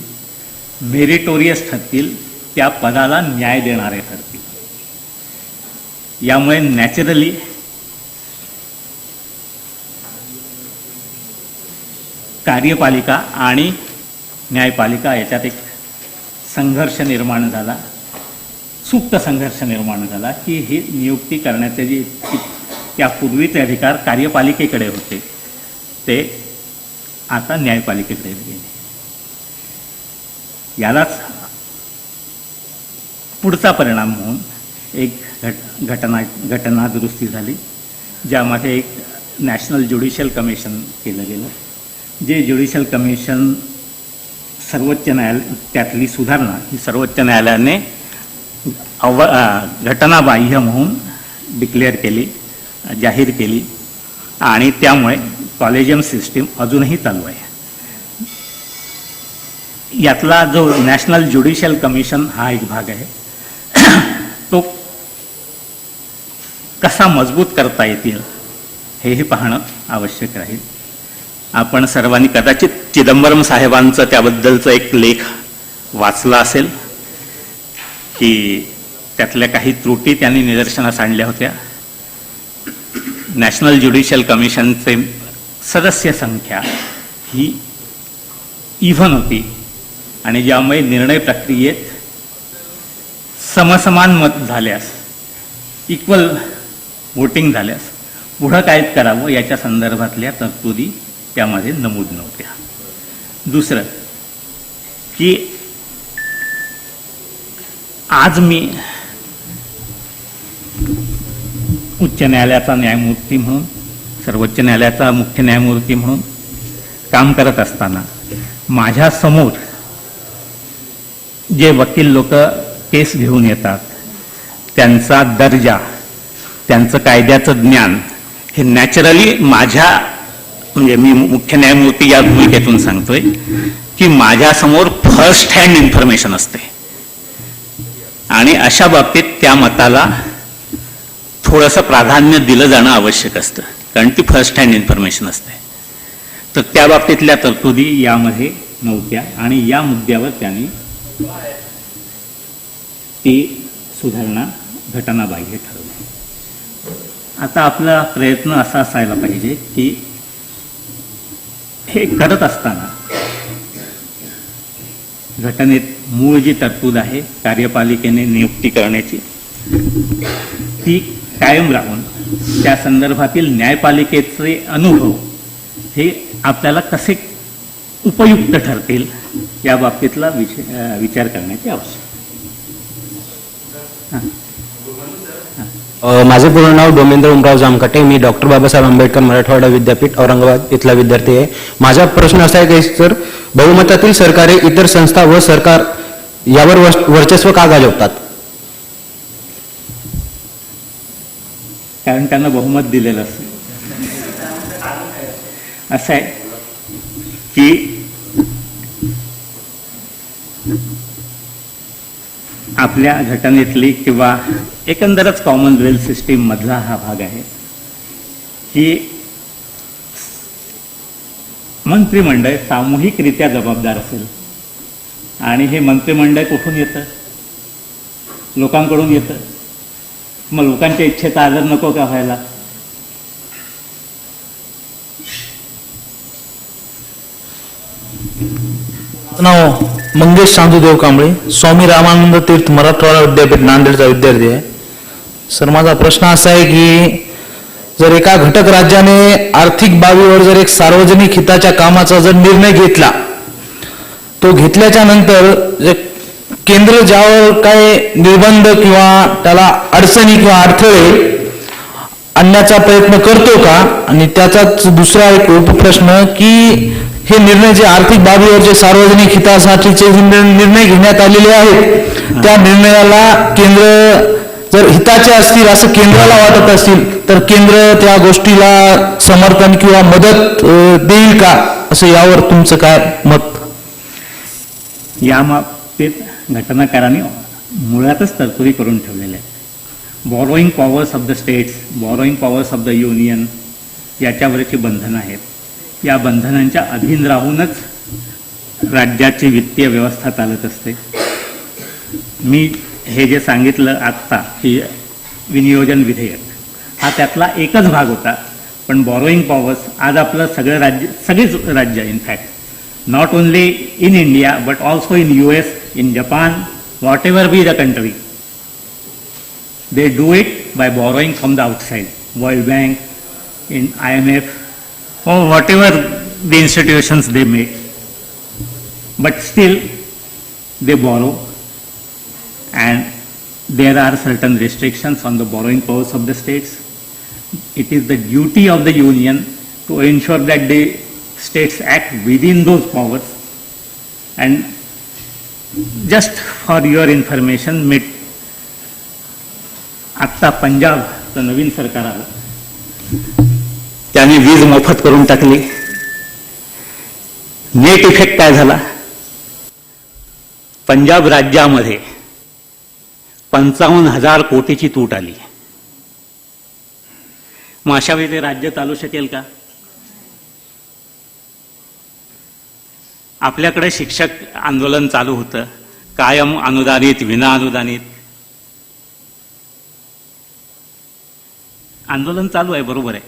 B: मेरिटोरियस ठरतील, त्या पदाला न्याय देणारे ठरतील. यामुळे नॅचरली कार्यपालिका आणि न्यायपालिका याच्यात एक संघर्ष निर्माण झाला, सुप्त संघर्ष निर्माण झाला की ही नियुक्ती करण्याचे जे त्यापूर्वीचे अधिकार कार्यपालिकेकडे होते ते आता न्यायपालिकेकडे गेले. यालाच पुढचा परिणाम म्हणून एक घटना दुरुस्ती झाली, ज्यामध्ये एक नॅशनल ज्युडिशियल कमिशन केलं गेलं. जे ज्युडिशियल कमिशन सर्वोच्च न्यायालय त्यातली सुधारणा ही सर्वोच्च न्यायालयाने घटनाबाह्य म्हणून डिक्लेअर केली, जाहीर केली आणि त्यामुळे कॉलेजियम सिस्टीम अजूनही चालू आहे. यातला जो नॅशनल ज्युडिशियल कमिशन हा एक भाग आहे, तो कसा मजबूत करता येतील हेही पाहणं आवश्यक राहील. आपण सर्वांनी कदाचित चिदंबरम साहेबांचं त्याबद्दलचा एक लेख वाचला असेल की त्यातल्या काही त्रुटी त्यांनी निदर्शनास आणल्या होत्या. नॅशनल ज्युडिशियल कमिशनचे सदस्य संख्या ही इव्हन होती आणि ज्यामुळे निर्णय प्रक्रियेत समसमान मत झाल्यास, इक्वल वोटिंग झाल्यास पुढं काय करावं याच्या संदर्भातल्या तरतुदी त्यामध्ये नमूद नव्हत्या. दुसरं की आज मी उच्च न्यायालयाचा न्यायमूर्ती म्हणून, सर्वोच्च न्यायालयाचा मुख्य न्यायमूर्ती म्हणून काम करत असताना माझ्यासमोर जे वकील लोक केस घेऊन येतात त्यांचा दर्जा, त्यांचं कायद्याचं ज्ञान हे नॅचरली माझ्या, म्हणजे मी मुख्य न्यायमूर्ती या भूमिकेतून सांगतोय की माझ्यासमोर फर्स्ट हँड इन्फॉर्मेशन असते आणि अशा बाबतीत त्या मताला थोडंसं प्राधान्य दिलं जाणं आवश्यक असतं, कारण ती फर्स्ट हँड इन्फॉर्मेशन असते. तर त्या बाबतीतल्या तरतुदी यामध्ये नव्हत्या आणि या मुद्द्यावर त्यांनी ती सुधारणा घटनाबाह्य ठरवली. आता आपला प्रयत्न असा असायला पाहिजे की हे करत असताना घटनेत मूळ जी तरतूद आहे कार्यपालिकेने नियुक्ती करण्याची ती कायम राहून त्या संदर्भातील न्यायपालिकेचे अनुभव हे आपल्याला कसे उपयुक्त ठरतील या बाबतीतला विचार करण्याची आवश्यकता.
D: माझे पूर्ण नाव डोमेंद्र उमराव जामकाटे, मी डॉक्टर बाबासाहेब आंबेडकर मराठवाडा विद्यापीठ औरंगाबाद इथला विद्यार्थी आहे. माझा प्रश्न असा आहे की सर, बहुमतातील सरकारे इतर संस्था व सरकार यावर वर्चस्व का गाजवतात?
B: कारण त्यांना बहुमत दिलेलं असतं. असं आहे की आपल्या घटनेतली किंवा एकंदरच कॉमनवेल्थ सिस्टीम मधला हा भाग आहे की मंत्रिमंडळ सामूहिकरित्या जबाबदार असेल आणि हे मंत्रिमंडळ कुठून येतं? लोकांकडून येतं. मग लोकांच्या इच्छेचा आदर नको का व्हायला?
E: नाव मंगेश चांदूदेव कांबळे, स्वामी रामानंद तीर्थ मराठवाडा विद्यापीठ नांदेडचा विद्यार्थी आहे. सर, माझा प्रश्न असा आहे की जर एका घटक राज्याने आर्थिक बाबीवर जर एक सार्वजनिक हिताच्या कामाचा जर निर्णय घेतला, तो घेतल्याच्या नंतर जे केंद्र ज्यावर काय निर्बंध किंवा त्याला अडचणी किंवा अडथळे आणण्याचा प्रयत्न करतो का? आणि त्याचाच दुसरा एक उपप्रश्न की हे निर्णय जे आर्थिक बाबीवर जे सार्वजनिक हितासाठीचे जे निर्णय घेण्यात आलेले आहेत त्या निर्णयाला केंद्र जर हिताचे असतील असं केंद्राला वाटत असेल तर केंद्र त्या गोष्टीला समर्थन किंवा मदत देईल का, असं यावर तुमचं काय मत?
B: या बाबतीत घटनाकारांनी मुळातच तरतुदी करून ठेवलेल्या आहेत. Borrowing powers of the states, borrowing powers of the union याच्यावरची बंधनं आहेत. या बंधनांच्या अधीन राहूनच राज्याची वित्तीय व्यवस्था चालत असते. मी हे जे सांगितलं आत्ता की विनियोजन विधेयक हा त्यातला एकच भाग होता. पण बॉरोईंग पॉवर्स आज आपलं सगळीच राज्य in fact not only in India but also in US, in Japan, whatever be the country, they do it by borrowing from the outside, World Bank, in IMF, or whatever the institutions they make. But still, they borrow, and there are certain restrictions on the borrowing powers of the states. It is the duty of the union to ensure that the states act within those powers. And just for your information, आत्ता पंजाबचं नवीन सरकार आलं, त्याने वीज मोफत करून टाकली. नेट इफेक्ट काय झाला? पंजाब राज्यामध्ये 55,000 कोटीची तूट आली. मग अशा वेळी ते राज्य चालू शकेल का? आपल्याकडे शिक्षक आंदोलन चालू होतं, कायम अनुदानित, विना अनुदानित आंदोलन चालू आहे, बरोबर आहे.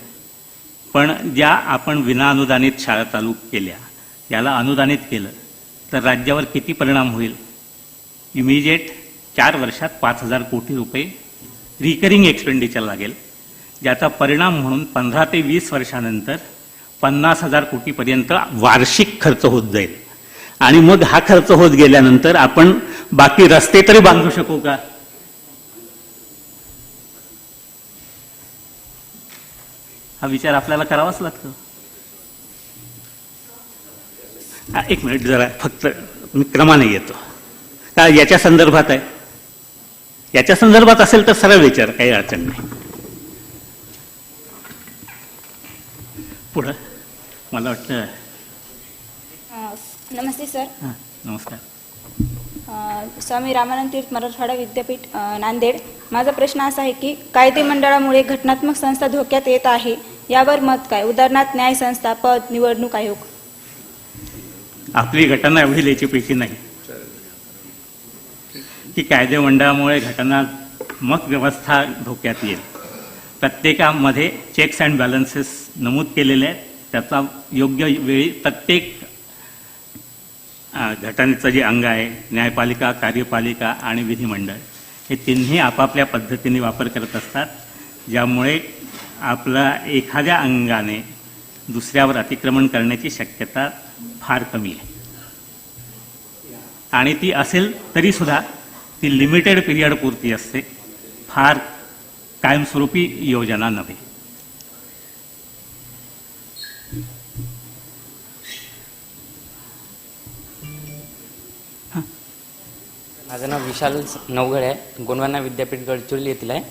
B: पण ज्या आपण विना अनुदानित शाळा चालू केल्या, याला अनुदानित केलं तर राज्यावर किती परिणाम होईल? इमिजिएट 4 वर्षात 5,000 कोटी रुपये रिकरिंग एक्सपेंडिचर लागेल, ज्याचा परिणाम म्हणून 15 ते 20 वर्षानंतर 50,000 कोटीपर्यंत वार्षिक खर्च होत जाईल. आणि मग हा खर्च होत गेल्यानंतर आपण बाकी रस्ते तरी बांधू शकू का? हा विचार आपल्याला करावाच लागतो. एक मिनिट जरा फक्त मी क्रमाने येतो का याच्या संदर्भात आहे. याच्या संदर्भात असेल तर सरळ विचार, काही अडचण नाही. पुढं मला वाटतं.
F: नमस्ते सर.
B: हां, नमस्कार.
F: स्वामी रामानंद तीर्थ मराठवाडा विद्यापीठ नांदेड. माझा प्रश्न असा आहे की कायदे मंडळामुळे घटनात्मक संस्था धोक्यात येत आहे, यावर मत काय? उदाहरणार्थ न्याय संस्था, पद, निवडणूक आयोग.
B: आपली घटना एवढी लेचीपेची नाही की कायदे मंडळामुळे घटनात्मक व्यवस्था धोक्यात येईल. प्रत्येकामध्ये चेक्स अँड बॅलन्सेस नमूद केलेले आहेत. त्याचा योग्य वेळी प्रत्येक घटनेचं जे अंग आहे, न्यायपालिका, कार्यपालिका आणि विधिमंडळ, हे तिन्ही आपापल्या पद्धतीने वापर करत असतात, ज्यामुळे आपला एखाद्या अंगाने दुसऱ्यावर अतिक्रमण करण्याची शक्यता फार कमी आहे. आणि ती असेल तरी सुद्धा ती लिमिटेड पिरियड पुरती असते, फार कायमस्वरूपी योजना नव्हे.
G: माझं नाव विशाल नवघडे आहे, गोंडवाना विद्यापीठ गडचिरोली येथील आहे.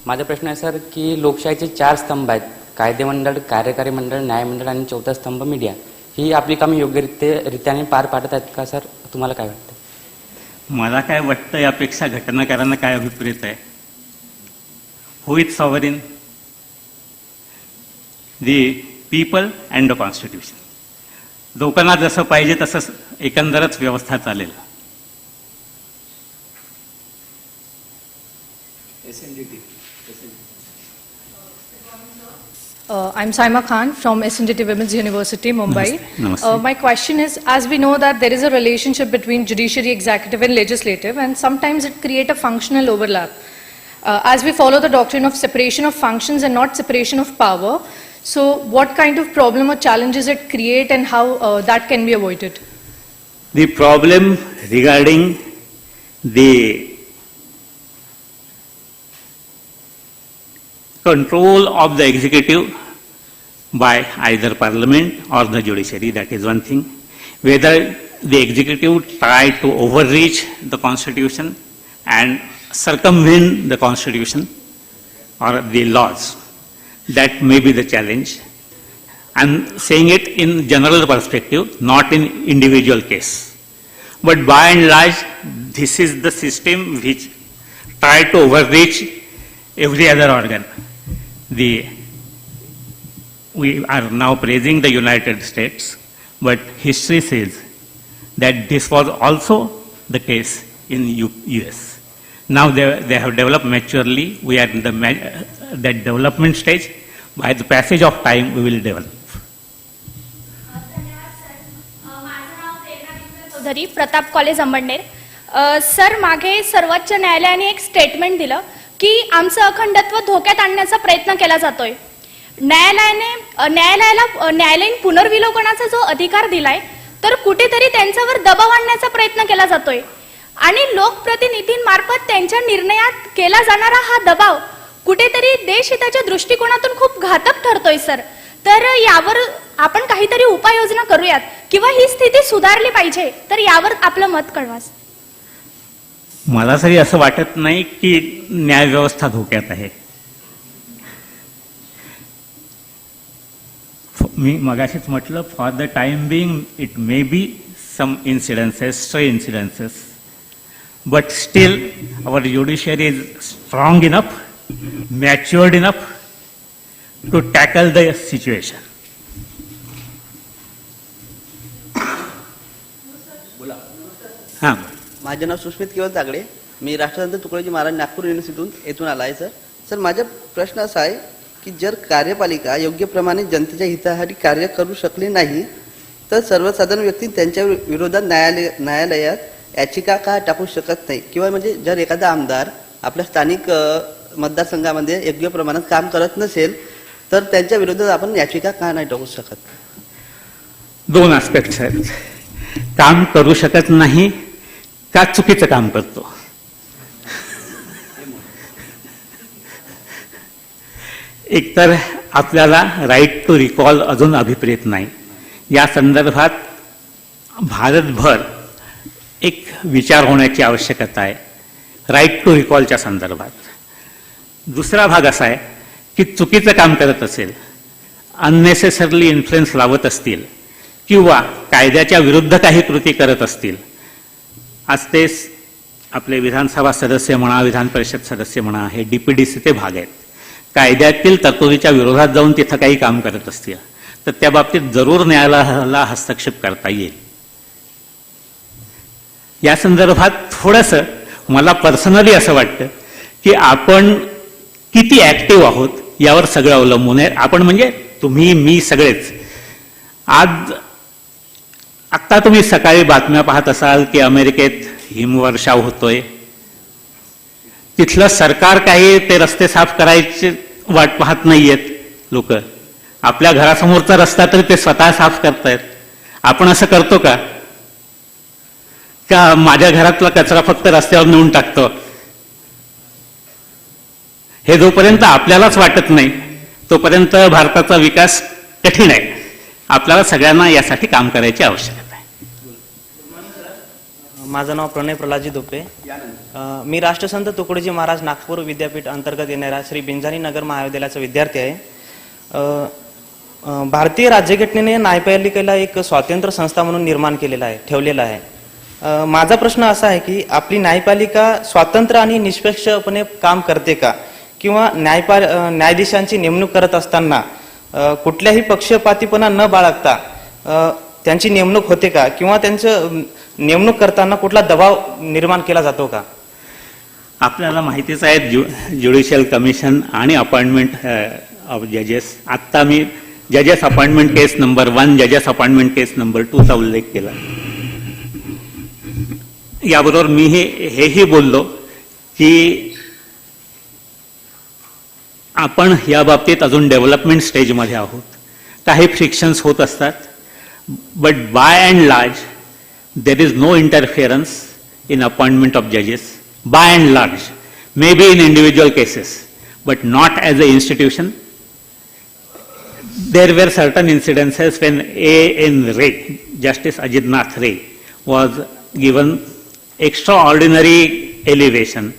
G: माझा प्रश्न आहे सर की लोकशाहीचे 4 स्तंभ आहेत, कायदे मंडळ, कार्यकारी मंडळ, न्यायमंडळ आणि 4था स्तंभ मीडिया. ही आपली कामे योग्यरित्याने पार पाडत आहेत का सर? तुम्हाला काय वाटतं?
B: मला काय वाटतं यापेक्षा घटनाकारांना काय अभिप्रेत आहे. Who is sovereign? The people and the constitution. लोकांना जसं पाहिजे तसं एकंदरच व्यवस्था चालेल.
H: I'm Saima Khan from SNDT Women's University, Mumbai.
B: Namaste.
H: My question is, as we know that there is a relationship between judiciary, executive and legislative, and sometimes it creates a functional overlap. As we follow the doctrine of separation of functions and not separation of power, so what kind of problem or challenges it create and how that can be avoided?
B: The problem regarding the control of the executive by either parliament or the judiciary, that is one thing. Whether the executive try to overreach the constitution and circumvent the constitution or the laws, that may be the challenge. I'm saying it in general perspective, not in individual case. But by and large, this is the system which try to overreach every other organ. We are now praising the United States, but history says that this was also the case in US. Now they have developed maturely. We are in that development stage. By the passage of time, we will develop.
I: Chaudhary, Pratap college Amalner. Sir, मागे सर्वोच्च न्यायालयाने एक स्टेटमेंट दिलं की आमचं अखंडत्व धोक्यात आणण्याचा प्रयत्न केला जातोय. न्यायालयाला न्यायालयीन पुनर्विलोकनाचा जो अधिकार दिलाय, तर कुठेतरी त्यांच्यावर दबाव आणण्याचा प्रयत्न केला जातोय आणि लोकप्रतिनिधींमार्फत त्यांच्या निर्णयात केला जाणारा हा दबाव कुठेतरी देशहिताच्या दृष्टिकोनातून खूप घातक ठरतोय सर. तर यावर आपण काहीतरी उपाययोजना करूयात किंवा ही स्थिती सुधारली पाहिजे, तर यावर आपलं मत कळवा.
B: मला तरी असं वाटत नाही की न्यायव्यवस्था धोक्यात आहे. मी मगाशीच म्हटलं, for the time being it may be some incidences, stray incidences, but still our judiciary is strong enough, matured enough to tackle the situation. हां,
J: माझे नाव सुस्मित केवळ तागडे. मी राष्ट्रसंत तुकडोजी महाराज नागपूर युनिव्हर्सिटीतून येथून आला आहे. सर, माझा प्रश्न असा आहे की जर कार्यपालिका योग्य प्रमाणे जनतेच्या हितासाठी कार्य करू शकली नाही, तर सर्वसाधारण व्यक्ती त्यांच्या विरोधात न्यायालयात याचिका का टाकू शकत नाही? किंवा म्हणजे जर एखादा आमदार आपल्या स्थानिक मतदारसंघामध्ये योग्य प्रमाणात काम करत नसेल, तर त्यांच्या विरोधात आपण याचिका का नाही टाकू शकत?
B: दोन ॲस्पेक्ट्स आहेत. काम करू शकत नाही का चुकीचं काम करतो. एकतर आपल्याला राईट टू रिकॉल अजून अभिप्रेत नाही. या संदर्भात भारतभर एक विचार होण्याची आवश्यकता आहे राईट टू रिकॉलच्या संदर्भात. दुसरा भाग असा आहे की चुकीचं काम करत असेल, अननेसेसरली इन्फ्लुएन्स लावत असतील किंवा कायद्याच्या विरुद्ध काही कृती करत असतील. आज ते आपले विधानसभा सदस्य म्हणा, विधान परिषद सदस्य म्हणा, हे DPDCचे भाग आहेत. कायद्यातील तरतुदीच्या विरोधात जाऊन तिथं काही काम करत असतील तर त्या बाबतीत जरूर न्यायालयाला हस्तक्षेप करता येईल. या संदर्भात थोडंसं मला पर्सनली असं वाटतं की आपण किती ऍक्टिव्ह आहोत यावर सगळं अवलंबून आहे. आपण म्हणजे तुम्ही, मी, सगळेच. आत्ता तुम्ही सकाळी बातम्या पाहत असाल की अमेरिकेत हिमवर्षाव होतोय. तिथलं सरकार काही ते रस्ते साफ करायचे वाट पाहत नाहीयेत. लोक आपल्या घरासमोरचा रस्ता तरी ते स्वतः साफ करतायत. आपण असं करतो का? माझ्या घरातला कचरा फक्त रस्त्यावर नेऊन टाकतो. हे जोपर्यंत आपल्यालाच वाटत नाही तोपर्यंत भारताचा विकास कठीण आहे. आपल्याला सगळ्यांना यासाठी काम करायची आवश्यकता आहे.
K: माझं नाव प्रणय प्रल्हादजी धोपे. मी राष्ट्रसंत तुकडोजी महाराज नागपूर विद्यापीठ अंतर्गत येणाऱ्या श्री बिंजानी नगर महाविद्यालयाचा विद्यार्थी आहे. भारतीय राज्यघटनेने न्यायपालिकेला एक स्वातंत्र्य संस्था म्हणून निर्माण ठेवलेला आहे. माझा प्रश्न असा आहे की आपली न्यायपालिका स्वतंत्र आणि निष्पक्षपणे काम करते का? किंवा न्यायाधीशांची नेमणूक करत असताना कुठल्याही पक्षपातीपणा न बाळगता त्यांची नेमणूक होते का? किंवा त्यांचं नेमणूक करताना कुठला दबाव निर्माण केला जातो का?
B: आपल्याला माहितीच आहे ज्युडिशियल कमिशन आणि अपॉइंटमेंट ऑफ जजेस. आत्ता मी जजेस अपॉइंटमेंट केस नंबर 1, जजेस अपॉइंटमेंट केस नंबर 2 चा उल्लेख केला. याबरोबर मी हेही बोललो की आपण या बाबतीत अजून डेव्हलपमेंट स्टेजमध्ये आहोत. काही फ्रिक्शन्स होत असतात, but by and large there is no interference in appointment of judges, by and large, maybe in individual cases, but not as an institution. There were certain incidences when A.N. Ray, Justice Ajit Nath Ray, was given extraordinary elevation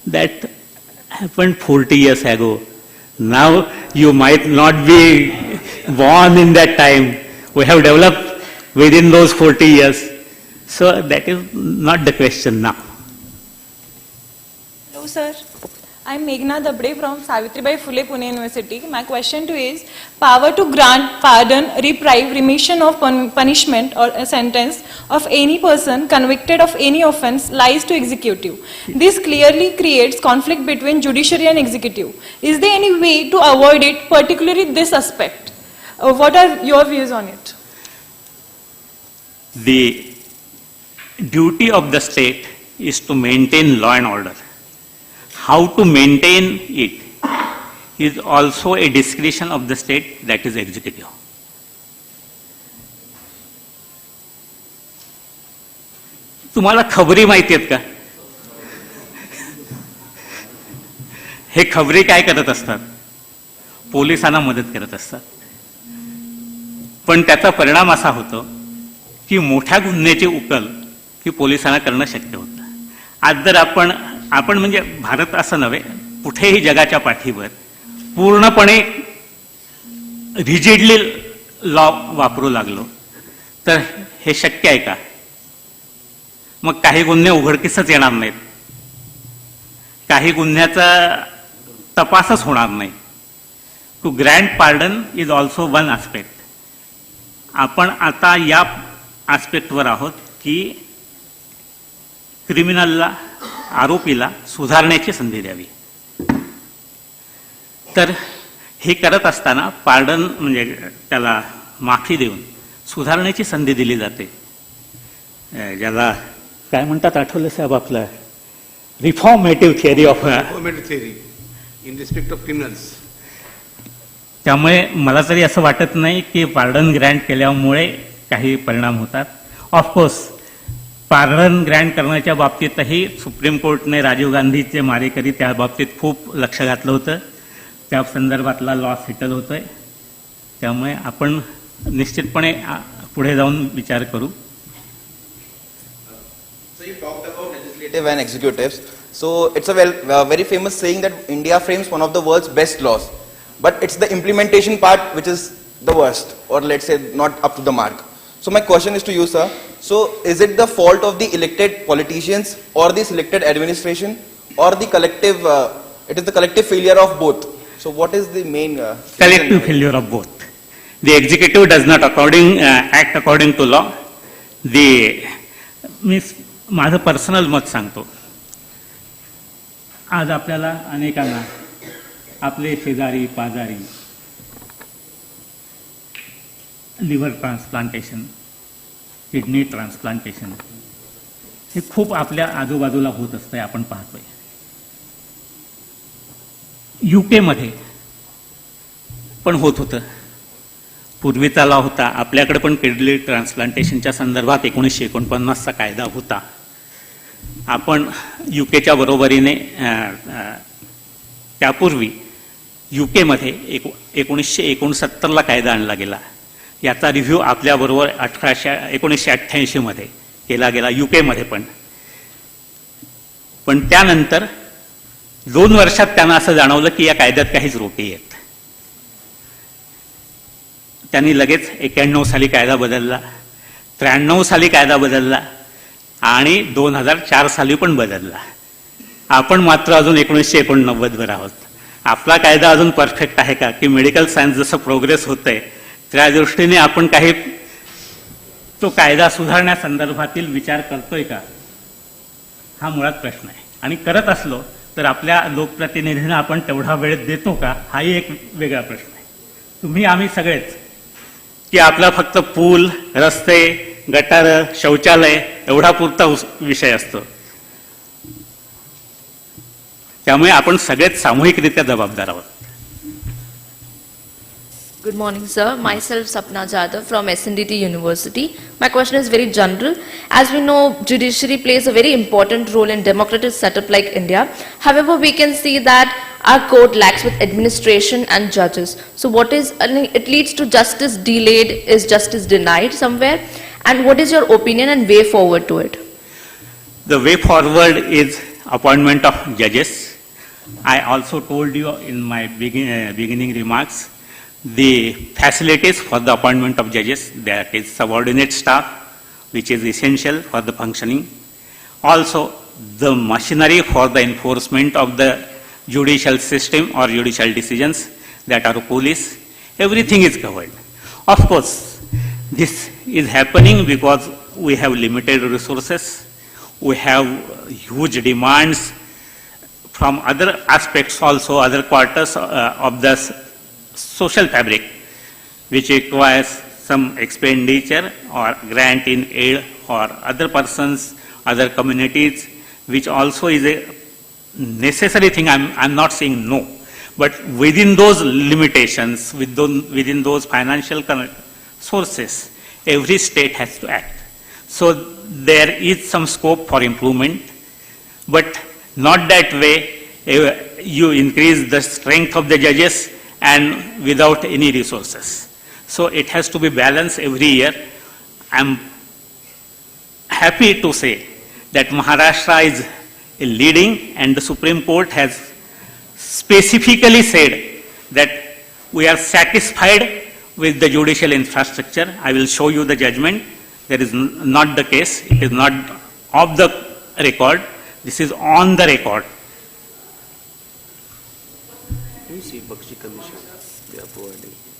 B: that happened 40 years ago. Now you might not be born in that time. We have developed within those 40 years. So that is not the question now.
L: Hello, sir. I'm Meghna Dabde from Savitribai Phule Pune University. My question to you is, power to grant pardon, reprieve, remission of punishment or a sentence of any person convicted of any offence lies to executive. This clearly creates conflict between judiciary and executive. Is there any way to avoid it, particularly this aspect? What are your views on it?
B: The duty of the state is to maintain law and order. How to maintain it is also a discretion of the state, that is executive. तुम्हाला खबरी माहिती आहेत का? हे खबरी काय करत असतात? पोलिसांना मदत करत असतात. पण त्याचा परिणाम असा होतो की मोठ्या गुन्ह्याची उकल ही पोलिसांना करणं शक्य होतं. आज जर आपण म्हणजे भारत असं नव्हे, कुठेही जगाच्या पाठीवर पूर्णपणे रिजिडली लॉ वापरू लागलो तर हे शक्य आहे का? मग काही गुन्हे उघडकीसच येणार नाहीत, काही गुन्ह्याचा तपासच होणार नाही. To grant pardon is also one aspect. आपण आता या आस्पेक्टवर आहोत की क्रिमिनलला, आरोपीला सुधारण्याची संधी द्यावी. तर हे करत असताना पार्डन म्हणजे त्याला माफी देऊन सुधारण्याची संधी दिली जाते. ज्याला काय म्हणतात आठवलं साहेब, आपलं reformative theory of
A: in respect of criminals.
B: त्यामुळे मला तरी असं वाटत नाही की पार्डन ग्रँट केल्यामुळे काही परिणाम होतात. ऑफकोर्स पार्डन ग्रँट करण्याच्या बाबतीतही सुप्रीम कोर्टने राजीव गांधीचे मारेकरी त्या बाबतीत खूप लक्ष घातलं होतं. त्या संदर्भातला लॉ सेटल होतोय. त्यामुळे आपण निश्चितपणे पुढे जाऊन विचार करू.
M: So you talked about legislative and executives. So it's a very famous saying that India frames one of the world's best laws, but it's the implementation part which is the worst, or let's say not up to the mark. So my question is to you, sir. So is it the fault of the elected politicians or the selected administration, or the collective? It is the collective failure of both. So what is the main
B: collective failure of both? The executive does not act according to law. माझं पर्सनल मत सांगतो. आज आपल्याला अनेकांना आपले शेजारी पाजारी लिव्हर ट्रान्सप्लांटेशन, किडनी ट्रान्सप्लांटेशन हे खूप आपल्या आजूबाजूला होत असतंय, आपण पाहतोय. UK पण होत होतं. पूर्वीचा लॉ होता. आपल्याकडे पण किडनी ट्रान्सप्लांटेशनच्या संदर्भात 1949चा कायदा होता. आपण UKच्या बरोबरीने त्यापूर्वी UK 1969ला कायदा आणला गेला. याचा रिव्ह्यू आपल्याबरोबर 1988 केला गेला UK पण त्यानंतर 2 वर्षात त्यांना असं जाणवलं की या कायद्यात काहीच रोटी आहेत. त्यांनी लगेच 91 साली कायदा बदलला, 93 साली कायदा बदलला आणि 2004 साली पण बदलला. आपण मात्र अजून 1989 वर आहोत. आपला कायदा अजून परफेक्ट आहे का? की मेडिकल सायन्स जसं प्रोग्रेस होतंय त्या दृष्टीने आपण काही तो कायदा सुधारण्यासंदर्भातील विचार करतोय का? हा मुळात प्रश्न आहे. आणि करत असलो तर आपल्या लोकप्रतिनिधींना आपण तेवढा वेळ देतो का? हाही एक वेगळा प्रश्न आहे. तुम्ही आम्ही सगळेच की आपला फक्त पूल, रस्ते, गटार, शौचालय एवढा पुरता विषय असतो. त्यामुळे आपण सगळेच सामूहिकरित्या जबाबदार आहोत.
N: Good morning, sir. Myself, Sapna Jadhav from SNDT University. My question is very general. As we know, judiciary plays a very important role in democratic setup like India. However, we can see that our court lacks with administration and judges. So what is, it leads to justice delayed, is justice denied somewhere? And what is your opinion and way forward to it?
B: The way forward is appointment of judges. I also told you in my beginning remarks, the facilities for the appointment of judges, that is subordinate staff, which is essential for the functioning. Also, the machinery for the enforcement of the judicial system or judicial decisions, that are police, everything is covered. Of course, this is happening because we have limited resources, we have huge demands from other aspects also, other quarters of the social fabric, which requires some expenditure or grant in aid for other persons, other communities, which also is a necessary thing. I'm not saying no, but within those limitations, within those financial sources, every state has to act. So there is some scope for improvement, but not that way you increase the strength of the judges and without any resources. So it has to be balanced every year. I'm happy to say that Maharashtra is leading, and the Supreme Court has specifically said that we are satisfied with the judicial infrastructure. I will show you the judgment. That is not the case. It is not off the record. This is on the record.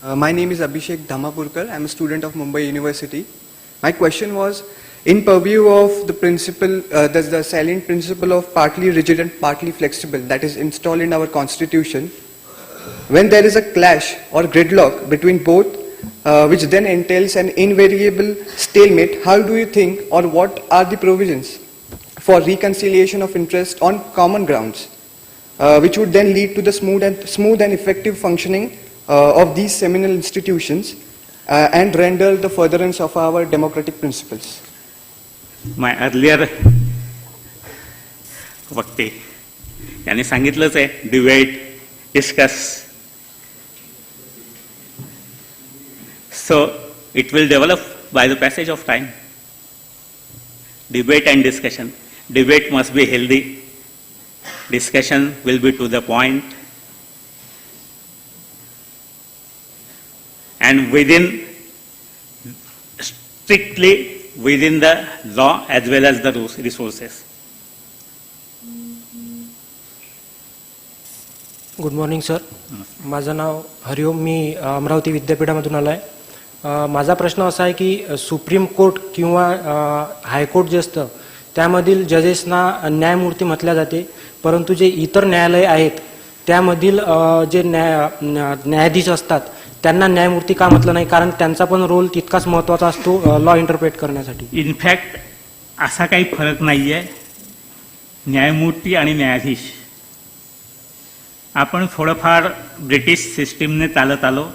O: My name is Abhishek Dhamapurkar. I'm a student of Mumbai University. My question was, in purview of the principle, the salient principle of partly rigid and partly flexible that is installed in our constitution, when there is a clash or gridlock between both, which then entails an invariable stalemate, how do you think, or what are the provisions for reconciliation of interest on common grounds, which would then lead to the smooth and effective functioning of these seminal institutions and render the furtherance of our democratic principles?
B: My earlier वक्ते यांनी सांगितलंच आहे, debate, discuss. So it will develop by the passage of time. Debate and discussion. Debate must be healthy. Discussion will be to the point. And strictly within the law as well as the resources.
D: Good morning sir. माझं नाव हरिओम. मी अमरावती विद्यापीठामधून आलो आहे. माझा प्रश्न असा आहे की सुप्रीम कोर्ट किंवा हायकोर्ट जे असतं त्यामधील जजेसना न्यायमूर्ती म्हटल्या जाते, परंतु जे इतर न्यायालय आहेत त्यामधील जे न्यायाधीश असतात त्यांना न्यायमूर्ती का म्हटलं नाही? कारण त्यांचा पण रोल तितकाच महत्त्वाचा असतो लॉ इंटरप्रेट करण्यासाठी.
B: इनफॅक्ट असा काही फरक नाही आहे न्यायमूर्ती आणि न्यायाधीश. आपण थोडंफार ब्रिटिश सिस्टीमने चालत आलो,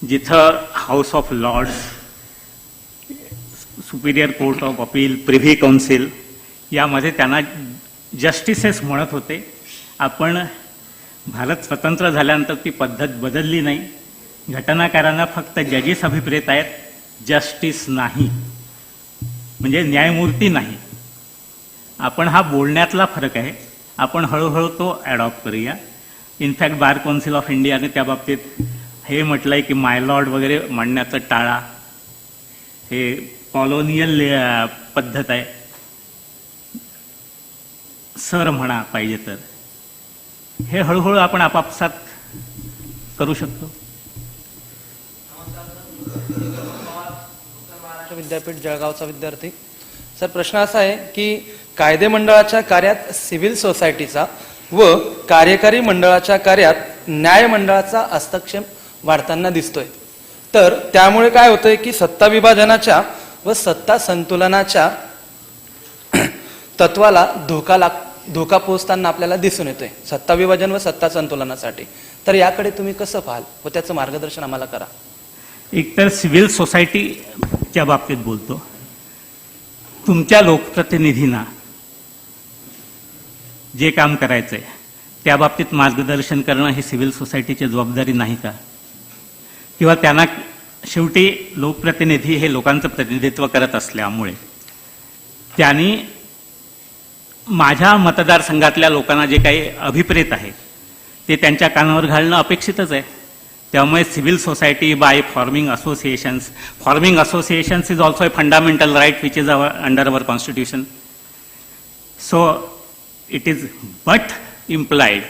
B: जिथं House of Lords, superior court of appeal, Privy Council यामध्ये त्यांना जस्टिसेस म्हणत होते. आपण भारत स्वतंत्र झाल्यानंतर ती पद्धत बदलली नाही. घटनाकारांना फक्त जजेस अभिप्रेत आहेत, जस्टिस नाही, म्हणजे न्यायमूर्ती नाही. आपण हा बोलण्यातला फरक आहे. आपण हळूहळू तो ॲडॉप्ट करूया. इनफॅक्ट बार काउन्सिल ऑफ इंडियाने त्या बाबतीत हे म्हटलंय की माय लॉर्ड वगैरे म्हणण्याचं टाळा. हे कॉलोनियल पद्धत आहे. सर म्हणा पाहिजे तर. हे हळूहळू आपण आपापसात करू शकतो.
K: विद्यापीठ जळगावचा विद्यार्थी. सर, प्रश्न असा आहे की कायदे मंडळाच्या कार्यात सिव्हिल सोसायटीचा व कार्यकारी मंडळाच्या कार्यात न्याय मंडळाचा हस्तक्षेप वाढताना दिसतोय. तर त्यामुळे काय होतंय की सत्ता विभाजनाच्या व सत्ता संतुलनाच्या तत्वाला धोका पोहोचताना आपल्याला दिसून येतोय, सत्ता विभाजन व सत्ता संतुलनासाठी.
P: तर याकडे तुम्ही कसं पाहाल व त्याचं मार्गदर्शन आम्हाला करा.
B: एकतर सिव्हिल सोसायटीच्या बाबतीत बोलतो. तुमच्या लोकप्रतिनिधींना जे काम करायचंय त्या बाबतीत मार्गदर्शन करणं ही सिव्हिल सोसायटीची जबाबदारी नाही का? किंवा त्यांना शेवटी लोकप्रतिनिधी हे लोकांचं प्रतिनिधित्व करत असल्यामुळे त्यांनी माझ्या मतदारसंघातल्या लोकांना जे काही अभिप्रेत आहे ते त्यांच्या कानावर घालणं अपेक्षितच आहे. त्यामुळे civil society by forming associations is also a fundamental right which is under our constitution. So it is but implied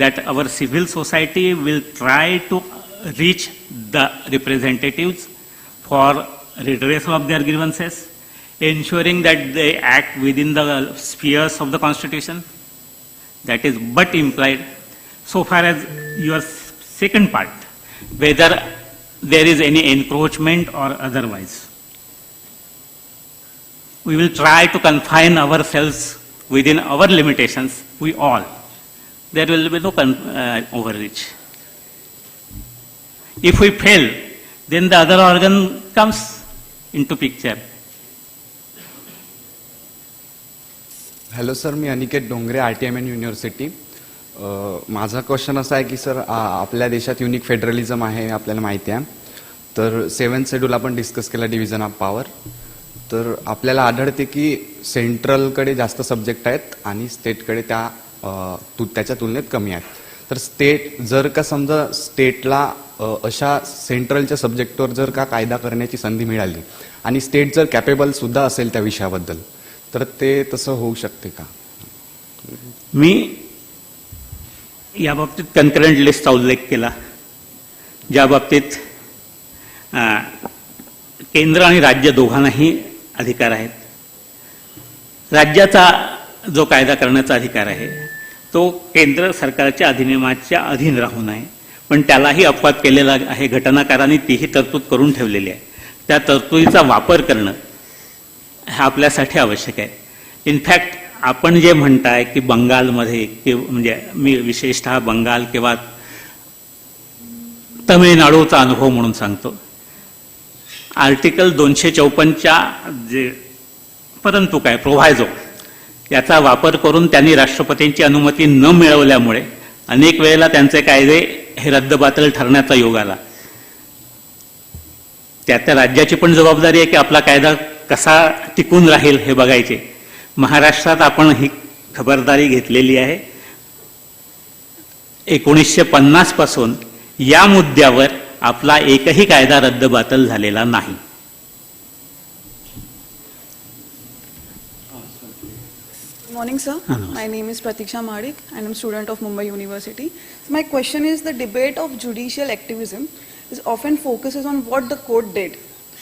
B: that our civil society will try to reach the representatives for redressal of their grievances, ensuring that they act within the spheres of the Constitution. That is but implied. So far as your second part, whether there is any encroachment or otherwise, we will try to confine ourselves within our limitations, we all. There will be no overreach. If we fail, then the other organ comes into picture.
Q: Hello sir, मी अनिकेत डोंगरे, RTMN युनिव्हर्सिटी. माझा क्वेश्चन असा आहे की सर, आपल्या देशात युनिक फेडरलिझम आहे आपल्याला माहिती आहे. तर 7th शेड्यूल आपण डिस्कस केला, डिव्हिजन ऑफ पॉवर. तर आपल्याला आढळते की सेंट्रलकडे जास्त सब्जेक्ट आहेत आणि स्टेटकडे त्याच्या तुलनेत कमी आहेत. तर स्टेट जर का समजा स्टेटला अशा सेंट्रलच्या सब्जेक्टवर जर का कायदा करण्याची संधी मिळाली आणि स्टेट जर कॅपेबल सुद्धा असेल त्या विषयाबद्दल, तर ते तसं होऊ शकते का?
B: मी या बाबतीत कन्करंट लिस्टचा उल्लेख केला, ज्या बाबतीत केंद्र आणि राज्य दोघांनाही अधिकार आहेत. राज्याचा जो कायदा करण्याचा अधिकार आहे तो केंद्र सरकारच्या अधिनियमाच्या अधीन राहू नये, पण त्यालाही अपवाद केलेला आहे. घटनाकारांनी तीही तरतूद करून ठेवलेली आहे. त्या तरतुदीचा वापर करणं हा आपल्यासाठी आवश्यक आहे. इनफॅक्ट आपण जे म्हणताय की बंगालमध्ये म्हणजे मी विशेषतः बंगाल किंवा तमिळनाडूचा अनुभव म्हणून सांगतो. आर्टिकल 254च्या जे परंतु काय प्रोव्हायझो याचा वापर करून त्यांनी राष्ट्रपतींची अनुमती न मिळवल्यामुळे अनेक वेळेला त्यांचे कायदे हे रद्दबातल ठरण्याचा योग आला. त्या राज्याची पण जबाबदारी आहे की आपला कायदा कसा टिकून राहील हे बघायचे. महाराष्ट्रात आपण ही खबरदारी घेतलेली आहे. 1950 पासून या मुद्द्यावर आपला एकही कायदा रद्दबातल झालेला नाही.
R: Good morning, sir. My name is Pratiksha Madik and I'm a student of Mumbai University. So my question is, the debate of judicial activism is often focuses on what the court did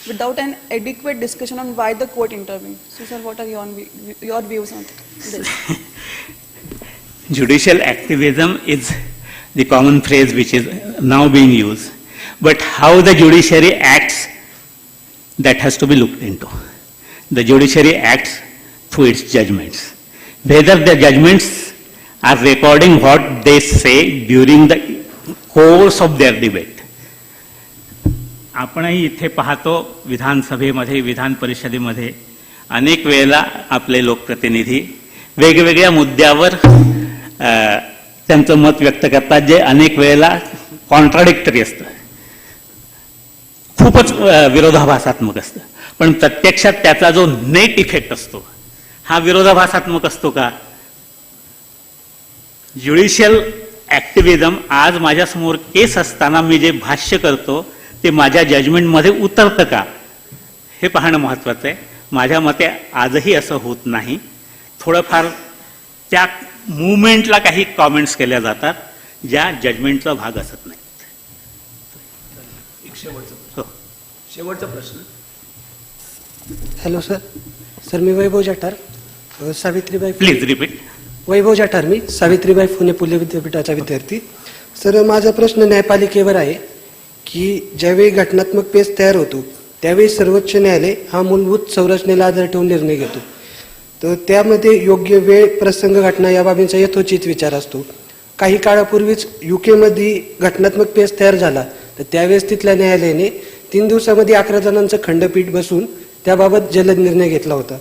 R: without an adequate discussion on why the court intervened. So sir, what are your views on this?
B: Judicial activism is the common phrase which is now being used. But how the judiciary acts, that has to be looked into. The judiciary acts through its judgments. Whether the judgments are recording what they say during the course of their debate. आपणही इथे पाहतो विधानसभेमध्ये, विधान परिषदेमध्ये अनेक वेळेला आपले लोकप्रतिनिधी वेगवेगळ्या मुद्द्यावर त्यांचं मत व्यक्त करतात, जे अनेक वेळेला कॉन्ट्राडिक्टरी असतं, खूपच विरोधाभासात्मक असतं. पण प्रत्यक्षात त्याचा जो नेट इफेक्ट असतो हा विरोधाभासात्मक असतो का? ज्युडिशियल ॲक्टिव्हिजम आज माझ्यासमोर केस असताना मी जे भाष्य करतो ते माझ्या जजमेंटमध्ये उतरतं का हे पाहणं महत्त्वाचं आहे. माझ्या मते आजही असं होत नाही. थोडंफार त्या मुवमेंटला काही कॉमेंट्स केल्या जातात ज्या जजमेंटचा भाग असत नाही.
A: शेवटचा प्रश्न.
S: हॅलो सर, मी वैभव जाटार, सावित्रीबाई
B: प्लीज रिपीट.
S: वैभव जाटार, मी सावित्रीबाई फुले पुणे विद्यापीठाचा विद्यार्थी. सर, माझा प्रश्न न्यायपालिकेवर आहे की ज्यावेळी घटनात्मक पेच तयार होतो त्यावेळी सर्वोच्च न्यायालय हा मूलभूत संरचनेला आधार ठेवून निर्णय घेतो. तर त्यामध्ये योग्य वेळ, प्रसंग, घटना या बाबींचा यथोचित विचार असतो. काही काळापूर्वीच UK घटनात्मक पेच तयार झाला, तर त्यावेळेस तिथल्या न्यायालयाने 3 दिवसामध्ये 11 जणांचं खंडपीठ बसून त्याबाबत जलद निर्णय घेतला होता.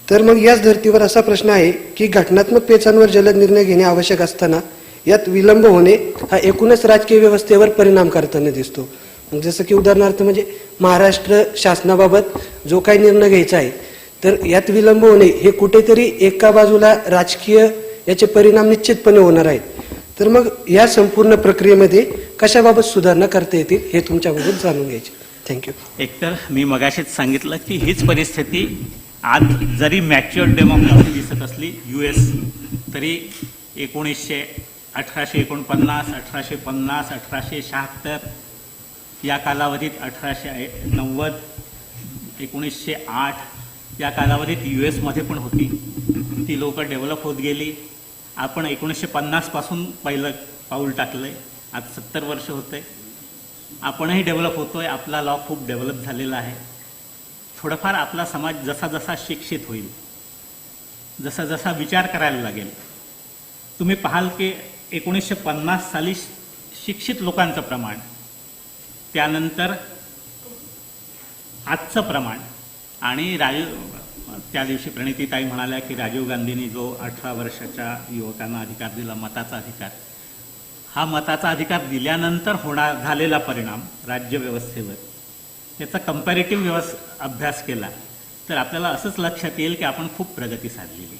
S: तर मग याच धर्तीवर असा प्रश्न आहे की घटनात्मक पेचांवर जलद निर्णय घेणे आवश्यक असताना यात विलंब होणे हा एकूणच राजकीय व्यवस्थेवर परिणाम करताना दिसतो. जसं की उदाहरणार्थ म्हणजे महाराष्ट्र शासनाबाबत जो काही निर्णय घ्यायचा आहे, तर यात विलंब होणे हे कुठेतरी एका बाजूला राजकीय याचे परिणाम निश्चितपणे होणार आहेत. तर मग या संपूर्ण प्रक्रियेमध्ये कशाबाबत सुधारणा करता येतील हे तुमच्याबद्दल जाणून घ्यायचे. थँक्यू.
B: एकतर मी मगाशीच सांगितलं की हीच परिस्थिती आज जरी मॅच्युअर्ड डेमोक्रेसी दिसत असली US, तरी 1849, 1850, 1876 या कालावधीत 1890, 1908 या कालावधीत US मध्ये पण होती. ती लोक डेव्हलप होत गेली. आपण 1950 पासून पहिलं पाऊल टाकलंय. आज 70 वर्ष होतंय. आपणही डेव्हलप होतोय. आपला लॉ खूप डेव्हलप झालेला आहे. थोडंफार आपला समाज जसा जसा शिक्षित होईल, जसा जसा विचार करायला लागेल, तुम्ही पाहाल की 1950 साली शिक्षित लोकांचं प्रमाण, त्यानंतर आजचं प्रमाण, आणि त्या दिवशी प्रणितीताई म्हणाल्या की राजीव गांधींनी जो 18 वर्षाच्या युवकांना अधिकार दिला, मताचा अधिकार, हा मताचा अधिकार दिल्यानंतर झालेला परिणाम राज्यव्यवस्थेवर, याचा कंपॅरेटिव्ह अभ्यास केला तर आपल्याला असंच लक्षात येईल की आपण खूप प्रगती साधलेली आहे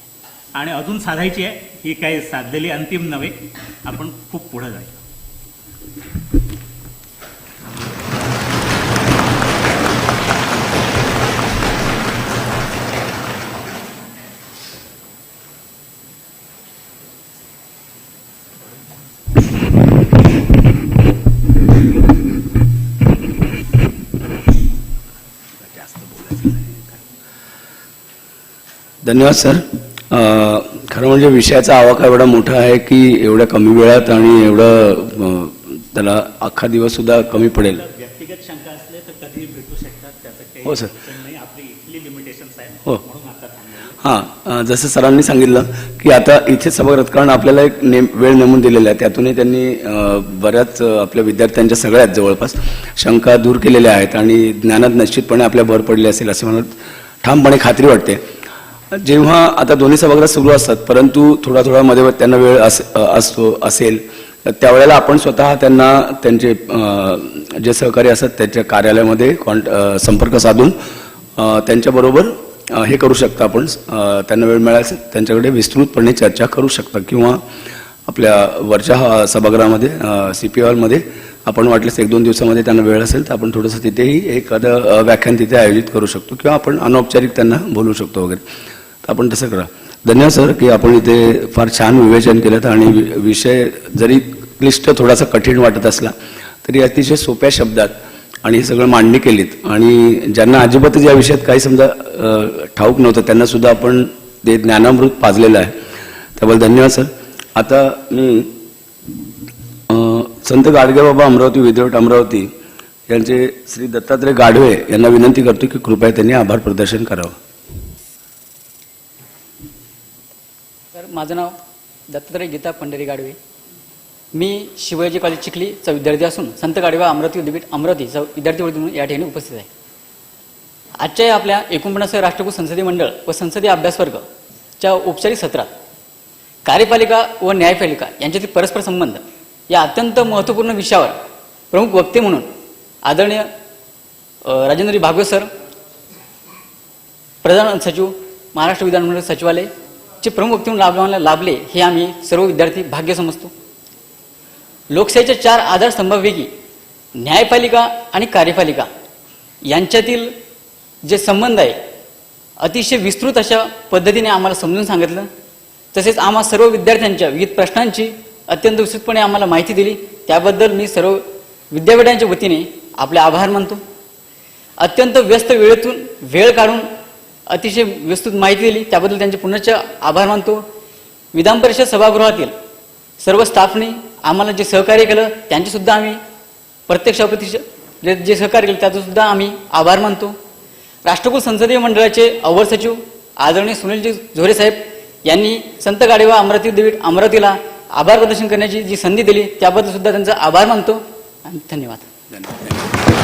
B: आणि अजून साधायची आहे. ही काही साधलेली अंतिम नव्हे, आपण खूप पुढे जाईल.
A: धन्यवाद सर. खरं म्हणजे विषयाचा आवाका एवढा मोठा आहे की एवढ्या कमी वेळात आणि एवढं त्याला अख्खा दिवस सुद्धा कमी पडेल.
B: व्यक्तिगत शंका असले तर कधी भेटू शकतात, त्याचं काही
A: हो सर.
B: नाही. आपली इथली लिमिटेशन्स आहेत,
A: हो.
B: म्हणून आता थांबलो.
A: हां, जसं सरांनी सांगितलं की आता इथे सभागृहात, कारण आपल्याला एक वेळ नेमून दिलेला आहे, त्यातूनही त्यांनी बऱ्याच आपल्या विद्यार्थ्यांच्या सगळ्यात जवळपास शंका दूर केलेल्या आहेत आणि ज्ञानात निश्चितपणे आपल्या भर पडली असेल असं मला ठामपणे खात्री वाटते. जेव्हा आता दोन्ही सभागृहात सुरू असतात, परंतु थोडा थोडा मध्ये त्यांना वेळ असेल तर त्यावेळेला आपण स्वतः त्यांना त्यांचे जे सहकारी असतात त्यांच्या कार्यालयामध्ये संपर्क साधून त्यांच्याबरोबर हे करू शकता. आपण त्यांना वेळ मिळाला त्यांच्याकडे विस्तृतपणे चर्चा करू शकता किंवा आपल्या वरच्या सभागृहामध्ये CP हॉलमध्ये आपण वाटल्यास 1-2 दिवसामध्ये त्यांना वेळ असेल तर आपण थोडंसं तिथेही एखादं व्याख्यान तिथे आयोजित करू शकतो किंवा आपण अनौपचारिक त्यांना बोलू शकतो वगैरे. तर आपण तसं करा. धन्यवाद सर की आपण इथे फार छान विवेचन केलं आणि विषय जरी क्लिष्ट थोडासा कठीण वाटत असला तरी अतिशय सोप्या शब्दात आणि हे सगळं मांडणी केलीत आणि ज्यांना अजिबातच या विषयात काही समजा ठाऊक नव्हतं त्यांना सुद्धा आपण ते ज्ञानामृत पाजलेलं आहे. त्याबद्दल धन्यवाद सर. आता मी संत गाडगेबाबा अमरावती विद्यापीठ अमरावती यांचे श्री दत्तात्रय गाढवे यांना विनंती करतो की कृपया त्यांनी आभार प्रदर्शन करावं.
T: सर, माझं नाव दत्तात्रय गीता पंढरी गाडवे. मी शिवाजी कॉलेज चिखलीचा विद्यार्थी असून संत गाडगेबाबा अमरावती विद्यापीठ अमरावतीचा विद्यार्थी म्हणून या ठिकाणी उपस्थित आहे. आजच्या आपल्या 49व्या राष्ट्रकुल संसदीय मंडळ व संसदीय अभ्यासवर्गच्या औपचारिक सत्रात कार्यपालिका व न्यायपालिका यांच्यातील परस्पर संबंध या अत्यंत महत्त्वपूर्ण विषयावर प्रमुख वक्ते म्हणून आदरणीय राजेंद्र भागवत सर, प्रधान सचिव, महाराष्ट्र विधानमंडळ सचिवालयचे प्रमुख वक्ते म्हणून लाभले हे आम्ही सर्व विद्यार्थी भाग्य समजतो. लोकशाहीच्या 4 आधारस्तंभापैकी न्यायपालिका आणि कार्यपालिका यांच्यातील जे संबंध आहे अतिशय विस्तृत अशा पद्धतीने आम्हाला समजून सांगितलं. तसेच आम्हा सर्व विद्यार्थ्यांच्या विविध प्रश्नांची अत्यंत विस्तृतपणे आम्हाला माहिती दिली. त्याबद्दल मी सर्व विद्यापीठांच्या वतीने आपले आभार मानतो. अत्यंत व्यस्त वेळेतून वेळ काढून अतिशय विस्तृत माहिती दिली त्याबद्दल त्यांचे पुनश्च आभार मानतो. विधान परिषद सभागृहातील सर्व स्टाफने आम्हाला जे सहकार्य केलं त्यांचेसुद्धा आम्ही प्रत्यक्ष जे सहकार्य केलं त्याचंसुद्धा आम्ही आभार मानतो. राष्ट्रकुल संसदीय मंडळाचे अवर सचिव आदरणीय सुनीलजी झोरे साहेब यांनी संत गाडगेबाबा अमरावती विद्यापीठ अमरावतीला आभार प्रदर्शन करण्याची जी संधी दिली त्याबद्दल सुद्धा त्यांचा आभार मानतो आणि धन्यवाद.